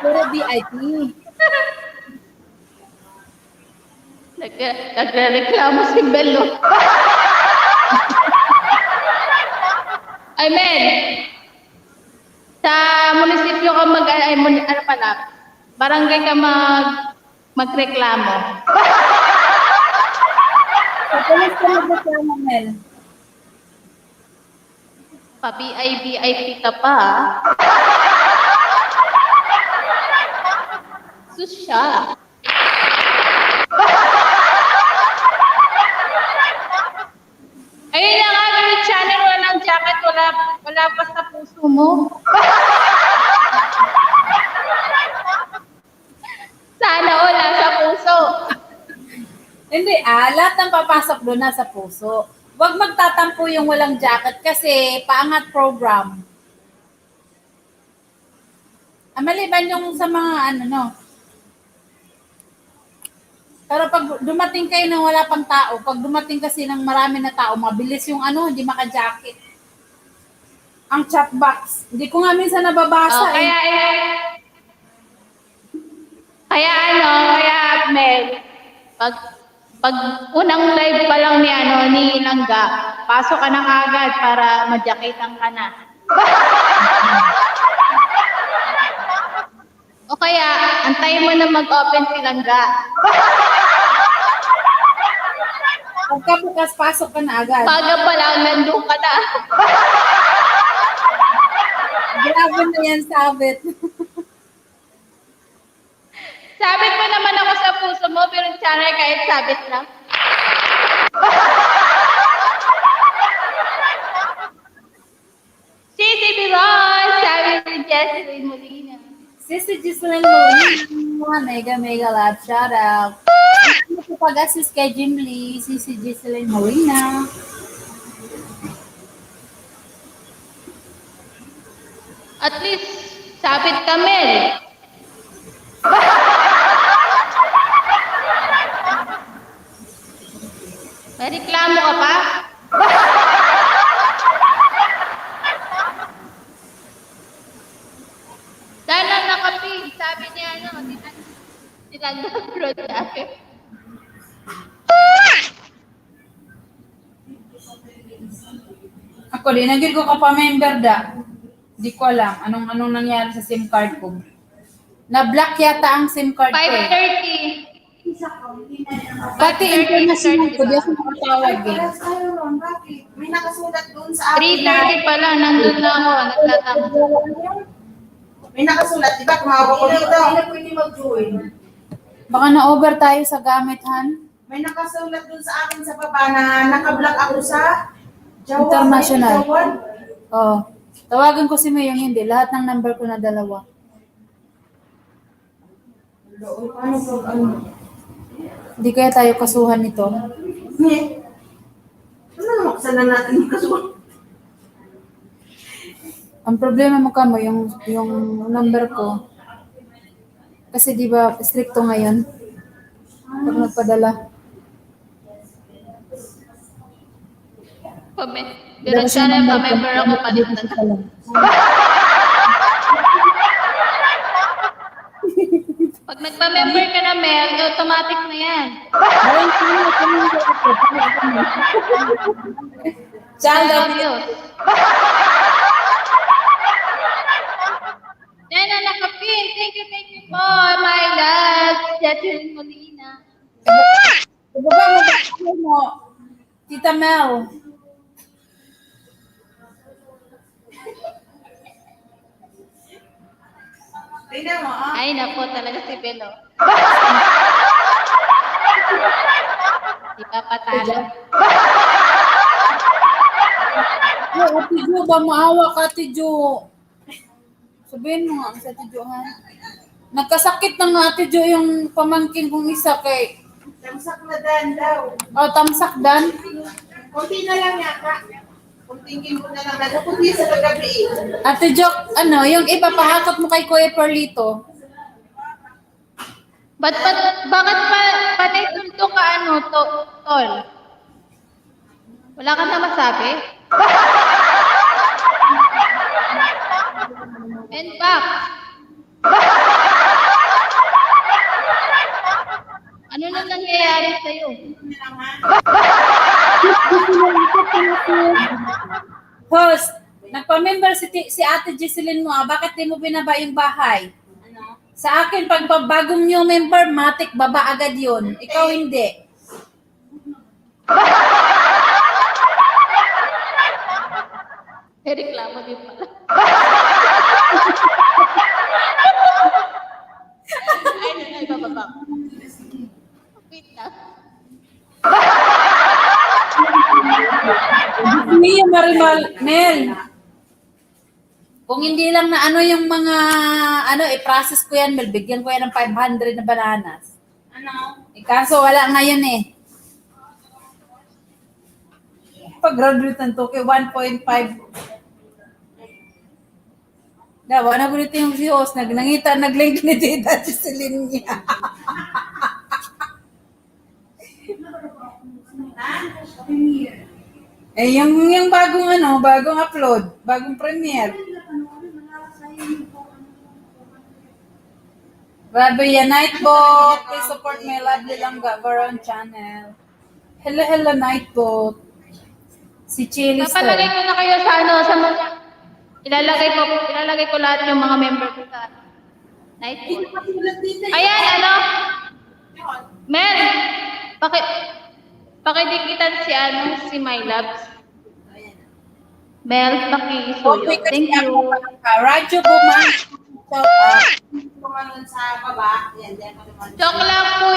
C: puro VIP.
A: Nagre-reklamo si Bello. I mean, sa munisipyo ka barangay ka magreklamo.
C: Kapalis ka magreklamo, Mel.
A: Pa-VIP ka pa. Sus siya. Ayun na nga, Veron Channel, walang jacket, wala pa sa puso mo. Sana wala sa puso.
C: Hindi, lahat ng papasok doon nasa puso. Huwag magtatampo yung walang jacket kasi paangat program. Maliban yung sa mga Pero pag dumating kayo nang wala pang tao, pag dumating kasi ng marami na tao, mabilis yung hindi maka-jacket. Ang chat box. Hindi ko nga minsan nababasa.
A: Kaya Mel, pag unang live pa lang ni Langga, pasok ka ng agad para madyakitan ka na. O kaya, antayin mo na mag-open si Langga.
C: Pagkabukas, pasok ka na agad.
A: Baga pa lang, nandun ka na.
C: Grabe na yan, sabit.
A: Sabit mo naman ako sa puso mo, pero channel kahit sabit lang. Sisi Biron, sabi ni Jessie Molina.
C: Sisi Giseline Molina, mega love, shout out. Pag-assist kay Jim Lee, Sisi Giseline Molina.
A: At least, sabit ka, Mel. May reklamo ka pa? Sana nakapig, sabi niya sila nag-bro sabi.
C: Ako din, nagil ko ka pa member da. Di ko alam anong nangyari sa SIM card ko. Na-block yata ang SIM card ko.
A: 5:30.
C: Pati international ko, di ako makatawag eh.
D: May nakasulat doon sa akin.
A: 3:30 pala, nandun na ako, nagtatama.
D: May nakasulat, di ba? Tumawag ko dito. Pwede mag-join.
C: Baka na-over tayo sa gamit, Han.
D: May nakasulat doon sa akin sa baba na nakablock ako sa Jawa.
C: International.
D: Jawan.
C: Oh. Tawagan ko si Mayong hindi. Lahat ng number ko na dalawa.
D: Ano po? Ano?
C: Hindi kaya tayo kasuhan nito.
D: Ano naman na natin yung kasulat?
C: Ang problema mo kamo, yung number ko. Kasi di ba stricto ngayon? Pag nagpadala.
A: Pero sana pa-member ako palitan. magpa-member ka na, Mel, automatic na yan.
C: Ayun, kami. Child of
A: Diyos. Yan na nakapin. Thank you po, my love. Jacqueline Molina.
C: Ibaba mo ba mo? Tita Mel.
D: Tingnan mo, ah.
A: Ay, nako, talaga si Belo. Di pa patalo.
C: Yo, Ate Jo, ba maawa ka, Ate Jo? Sabihin mo nga sa Ate Jo, ha? Nagkasakit na nga, Ate Jo, yung pamangkin kong isa kay...
D: Tamsak na dan daw.
C: Oh, tamsak dan.
D: Kunti na lang yata. Kuntingin ko na lang. Nagpupunti sa kagabi eh.
C: Ate Jo, ano, yung iba, pahakot mo kay Kuya Perlito.
A: Bakit panay tulto ka tol? Wala ka na masabi? And back. Ano na nangyayari sa'yo?
C: Host, nagpa-member si Ate Jesseline mo, bakit di mo binaba yung bahay? Sa akin, pag bagong new member, matik, baba agad yun. Ikaw hindi.
A: May reklamo din pala. Ay, bababa. Wait lang.
C: Mia Marimal, Mel. Kung hindi lang na ano yung mga, i-process ko yan, Mel, bigyan ko yan ng 500 na bananas.
D: Ano?
C: Kaso wala ngayon eh. Pag-graduate ng Tokyo, 1.5. Dawa na gulit yung si host, nag-link ni Tita Jesseline niya. Eh, yung bagong upload, bagong premiere. Rabia Nightbot, please support my lovely Langga Baron channel. Hello, Nightbot. Si Chili
A: Papalagay ko na kayo sa mga ilalagay ko lahat yung mga member ko sa night pool. Ayan, Mel, pakidikitan si My Loves. Mel, pakisuyo. Thank you.
C: Radyo Buman.
D: Kumanon sa baba. Yan, diyan ka naman.
A: Joke lang po.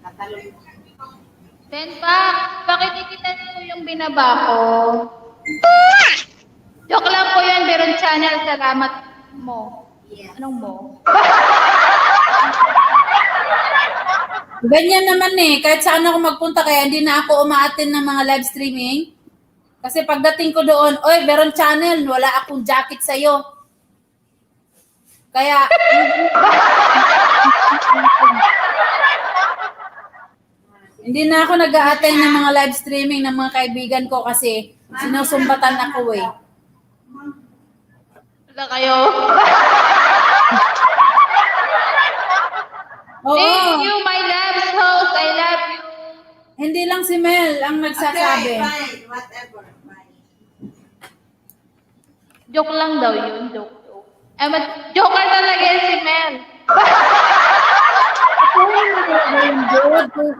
D: Tataloy.
A: Then pakidikitan po yung binaba ko. Joke lang po yan, Beron Channel. Salamat mo. Anong mo?
C: Ganyan naman eh. Kahit saan ako magpunta, kaya hindi na ako umaattend ng mga live streaming. Kasi pagdating ko doon, oy, Beron Channel, wala akong jacket sa'yo. Kaya, hindi na ako nag-a-attend ng mga live streaming ng mga kaibigan ko kasi sinusumbatan ako eh.
A: Wala kayo.
C: Oo.
A: Thank you, my loves host. I love you.
C: Hindi lang si Mel ang nagsasabi.
D: Okay, fine. Whatever. Fine.
A: Joke lang daw yun. Joke. Joker talaga yan si Mel.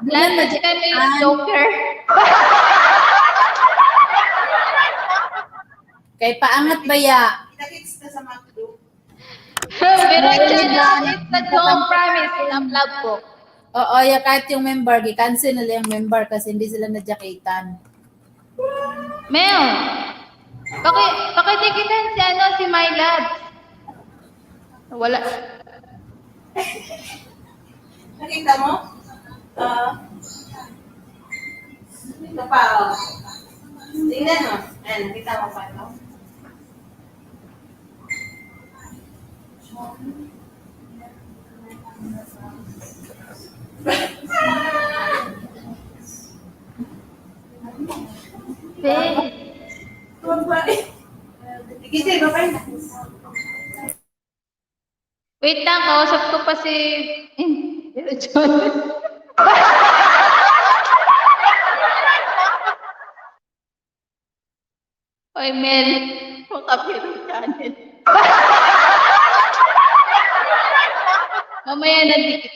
A: Lahat na dyan yung Joker.
C: Kay paangat baya.
D: Kita-kits ka sa McDo.
A: Pero channel, it's the Joke Promise. Ang vlog ko.
C: Oo, kahit yung member, i-cancel nila yung member kasi hindi sila nadyakitan.
A: Mel, pakidikitan si My Loves. Wala.
D: Nakita mo? Ito pa, oh. Tingnan mo. Ayan, nakita mo pa, no? Sige, babay na.
A: Wait lang, kausap ko pa si... Pero John. Oy, Mel. Makapiro channel. Mamaya nandikit.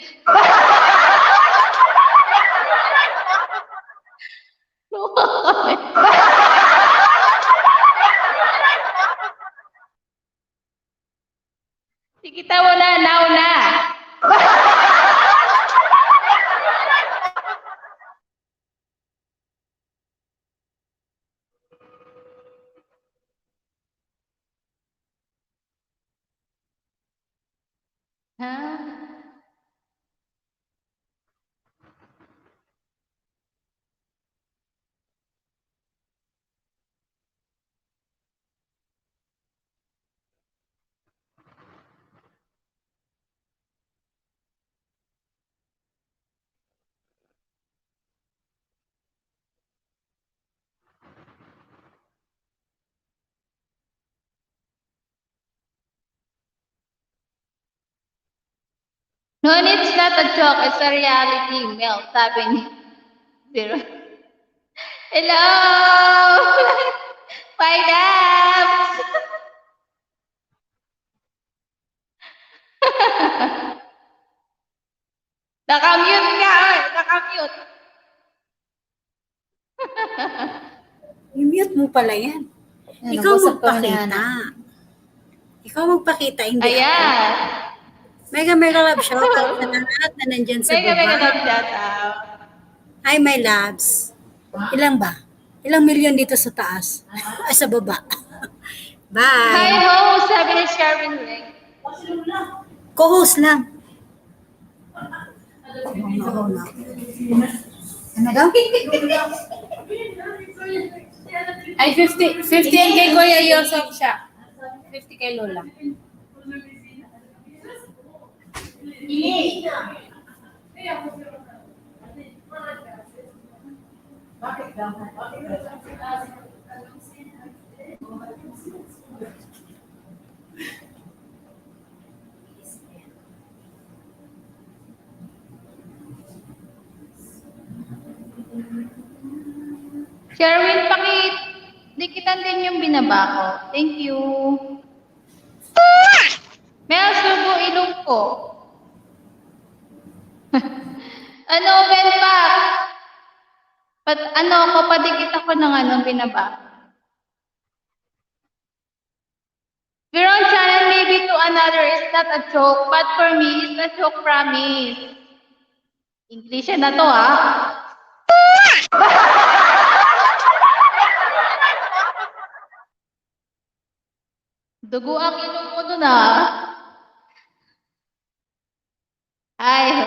A: Luha kami. Sige, tawa na. Now na. Ha? No, it's not a joke. It's a reality, Mel. Sabi ni Zero. Hello! My loves! Nakamute ka, oy. Nakamute.
E: I-mute mo pala yan.
C: Yan,
E: Ikaw
C: nabusap ko na
E: magpakita. Ikaw magpakita, hindi ako.
A: Ayan.
E: Mega love shoutout sa lahat na nandyan sa
A: Mega
E: baba.
A: love shout out.
E: Hi, my loves. Ilang ba? Ilang milyon dito sa taas? Sa baba.
A: Hi
E: Bye.
A: ho, sabi ni Sharon Ring.
E: Co-host lang.
C: Ay, 50 ang kay Kuya Yosef siya. 50 kay Lola.
A: Sherwin, dikitan din yung binaba ko. Thank you. Mel, subo ilong ko. Ano, Ben Pak? Padikit ako ng binaba. Veron channel maybe to another is not a joke, but for me, it's a joke, promise. English na to, ha? Dugo ang ilong mo dun, ha? Hi, ho.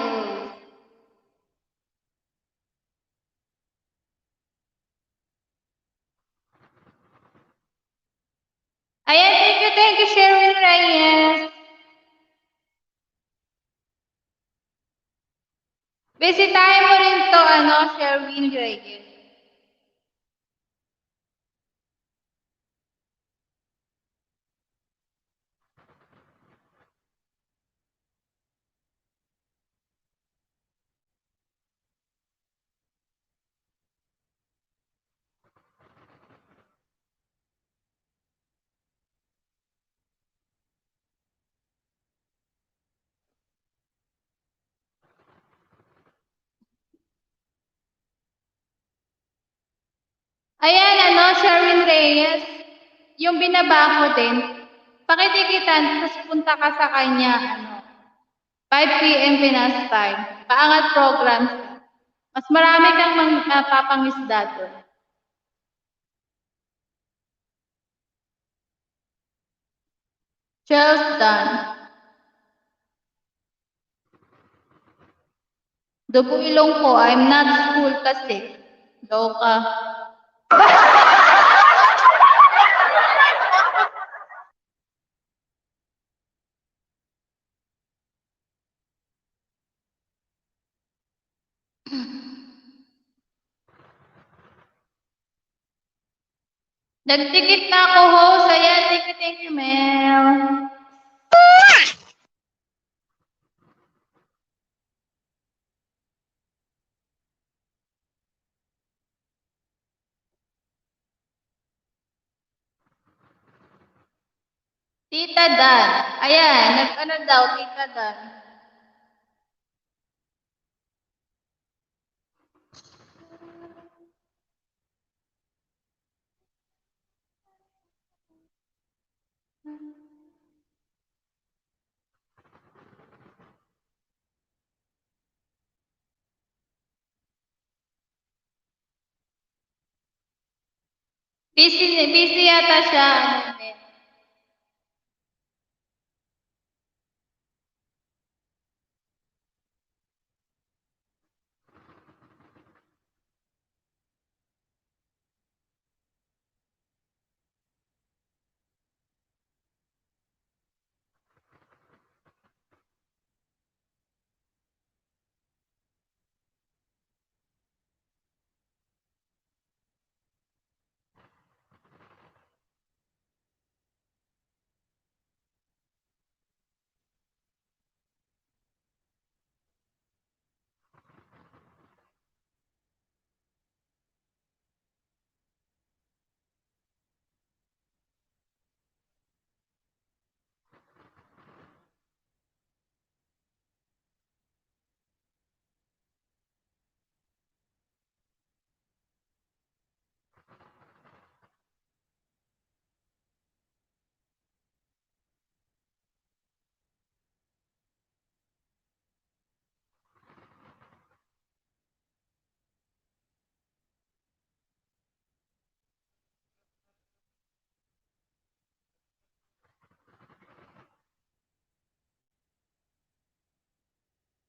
A: Ayan, thank you, Sherwin Reyes. Bisitahin mo rin to, Sherwin Reyes. Ayan, Sherwin Reyes. Yung binaba ko din. Pakitikitan, tapos punta ka sa kanya, 5 p.m. Pinas time. Paangat program. Mas marami kang mapapangisda doon. Charles done. Dugo ilong ko, I'm not school kasi. Loka. Nagtikit na ako, host. Ayan, thank you, Mel. Tita Dan. Ayan, nag-ano daw, Tita Dan. Busy yata siya. Ano, net.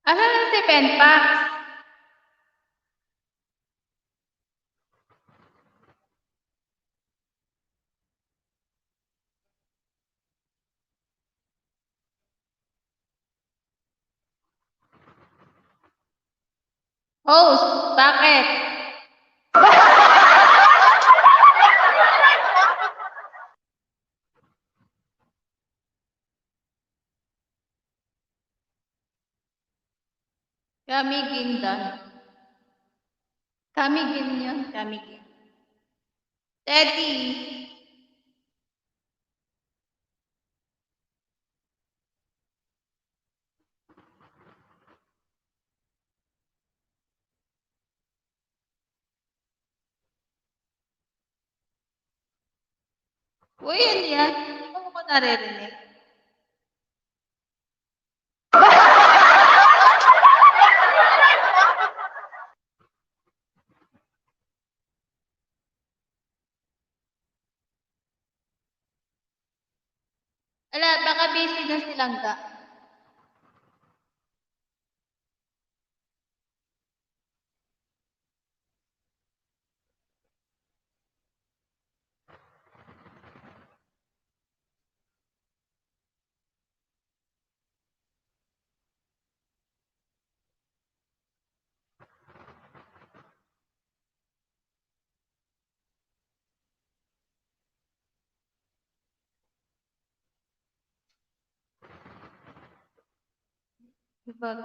A: Asan na si Penpax? Host, bakit? Kamigin dan. Kamigin yun, kamigin. Teddy. Uy, yun yan. Hindi mo ko naririnig. Ala, baka busy na silang ga. Diba?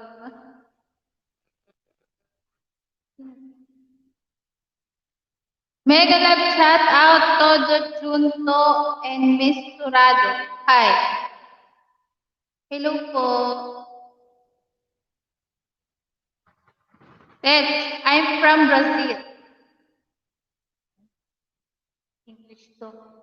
A: Mega love shout out Todo Junto and Miss Turado. Hi. Hello po. Ted, I'm from Brazil. English to.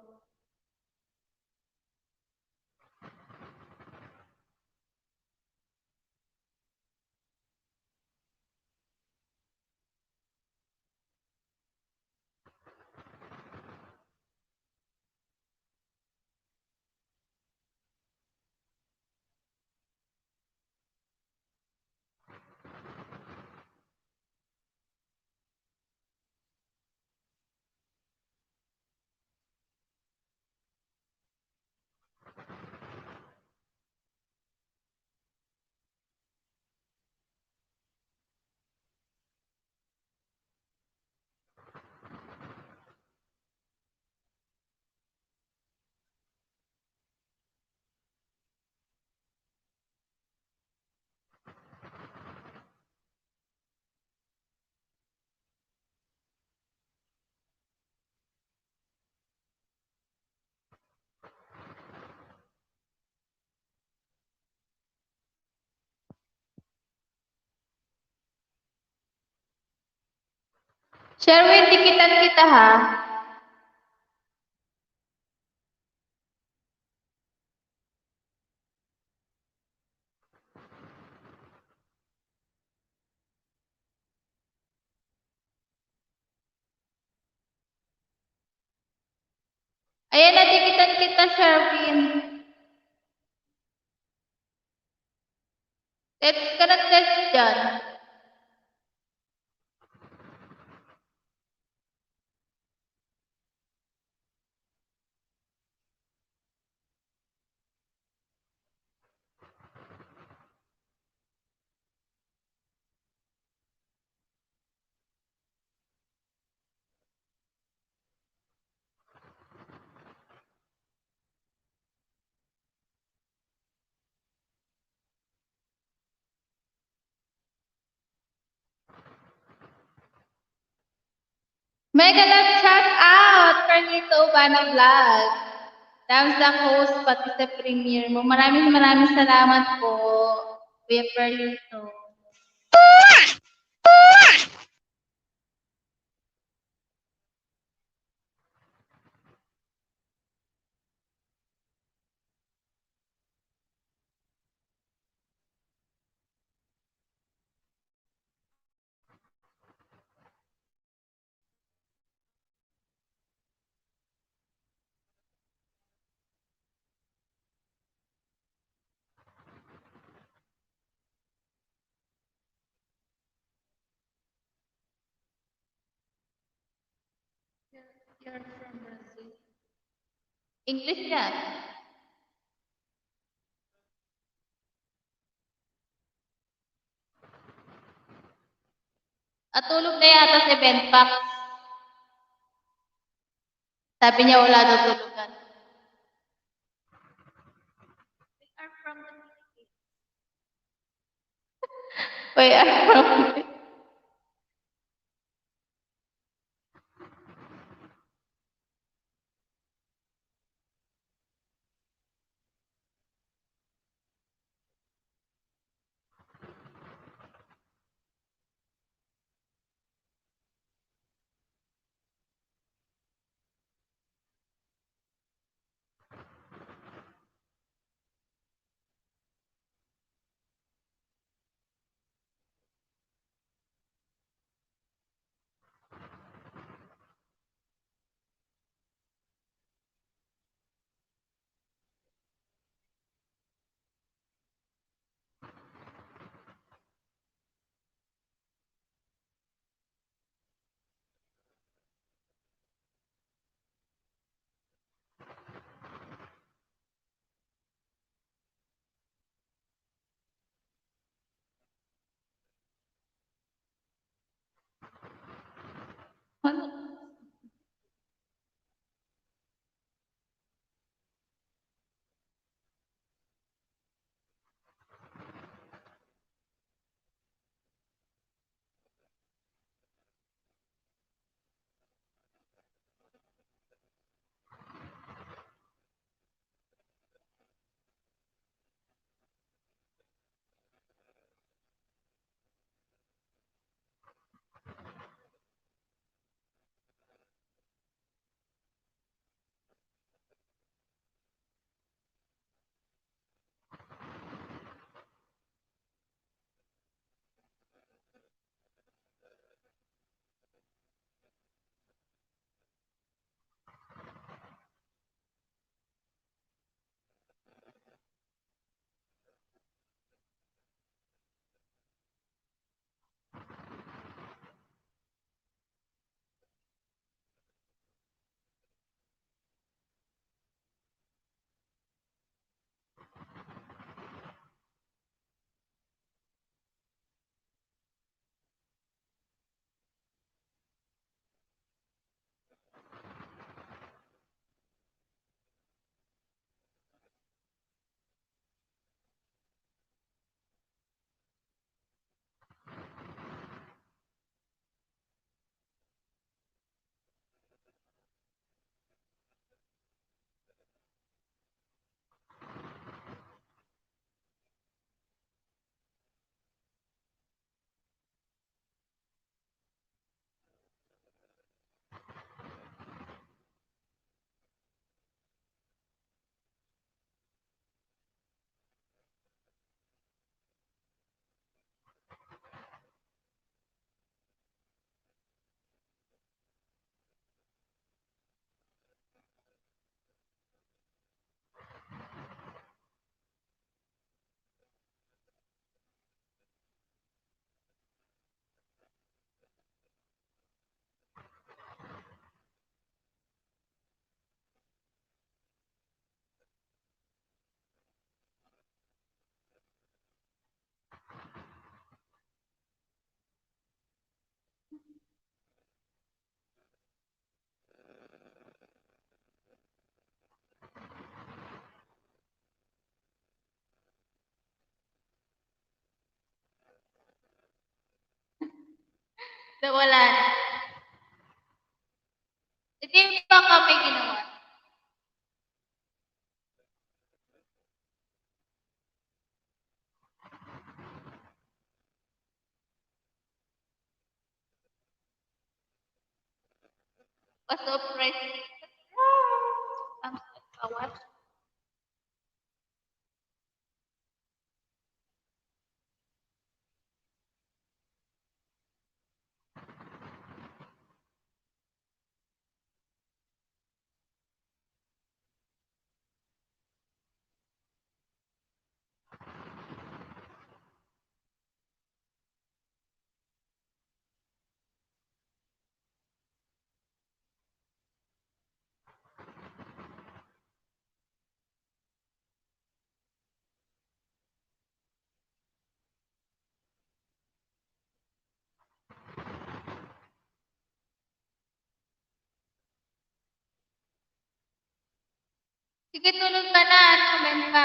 A: Sherwin, dikitan kita ha. Ayan na, dikitan kita, Sherwin. Let's ka test dyan. Mega love shout out, Carlito Ubano Vlog. Dams the host, pati sa premiere mo. Maraming salamat po, Kuya Carlito. You're from Brazil. English yan. At tulog na yata si Ben Pax. Sabi niya wala daw tulugan. We are from the Philippines. We are from the Wala na. Hindi ba kami ginawa? Pa-surprise. Ang awas. Sige, tulog ka na. Comment ka.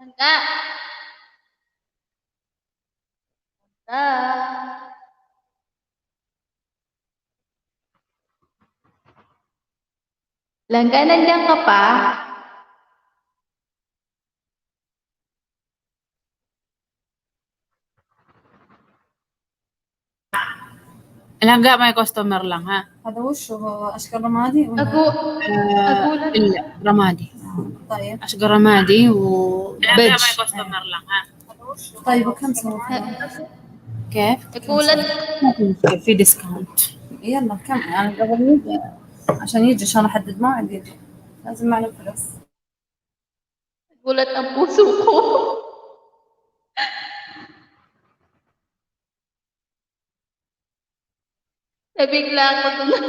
A: Langga. Langga. Langga, nandiyan ka pa?
C: Langga, may customer lang ha.
F: هذا وش هو أشكال رمادي ولا
A: Agulat.
C: لا رمادي.
F: طيب
C: أشجار رمادي وبيج.
F: customer lang ha. طيب وكم سوى
C: كيف؟
A: Nagulat.
C: في ديسكاونت.
F: يلا كم يعني قبل يجي عشان يجي عشان أحدد موعد يجي لازم معنا فلوس
A: Nagulat ang puso ko. Nabigla ako dun.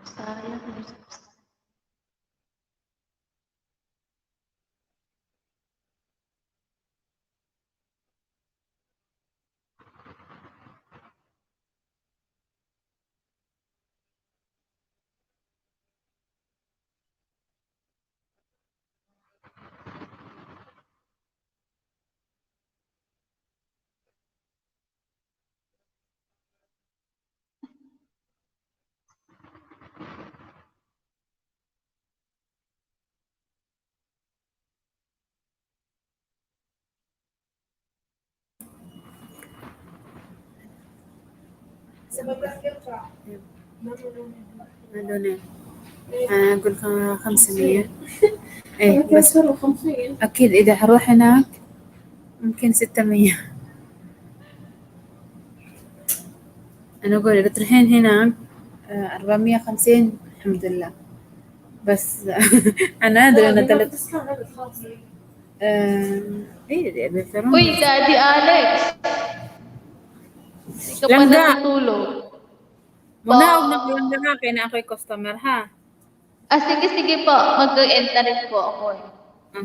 A: Sayang yung subscribe.
F: هذول أقول لك 500. إيه بس أكيد إذا هروح هناك ممكن 600. أنا أقول إذا تروحين هناك 450 الحمد لله. بس أنا أدري أنا إيه بيفرون.
A: Uy, Daddy Alex! Hindi ka pa
F: Langga.
A: natutulog.
F: Muna huwag na kulang na kaya na ako'y customer ha.
A: Sige po. Mag-end na rin po ako.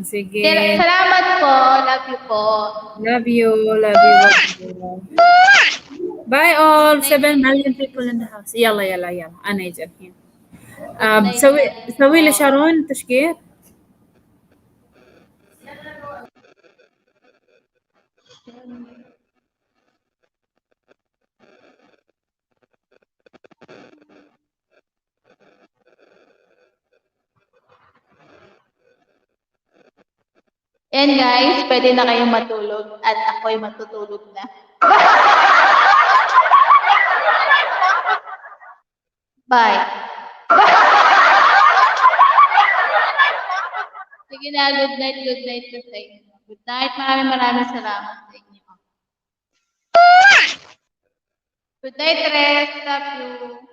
F: Sige.
A: Salamat po. Love you po.
F: Love you. Love you. Bye all. 7 million people in the house. يلا يلا يلا. أنا أجي الحين. سوي لي شارون تشكير.
A: Yan guys, pwede na kayong matulog at ako'y matutulog na. Bye. Sige na, good night na sa inyo. Good night, maraming salamat sa inyo. Good night, Res. Love you.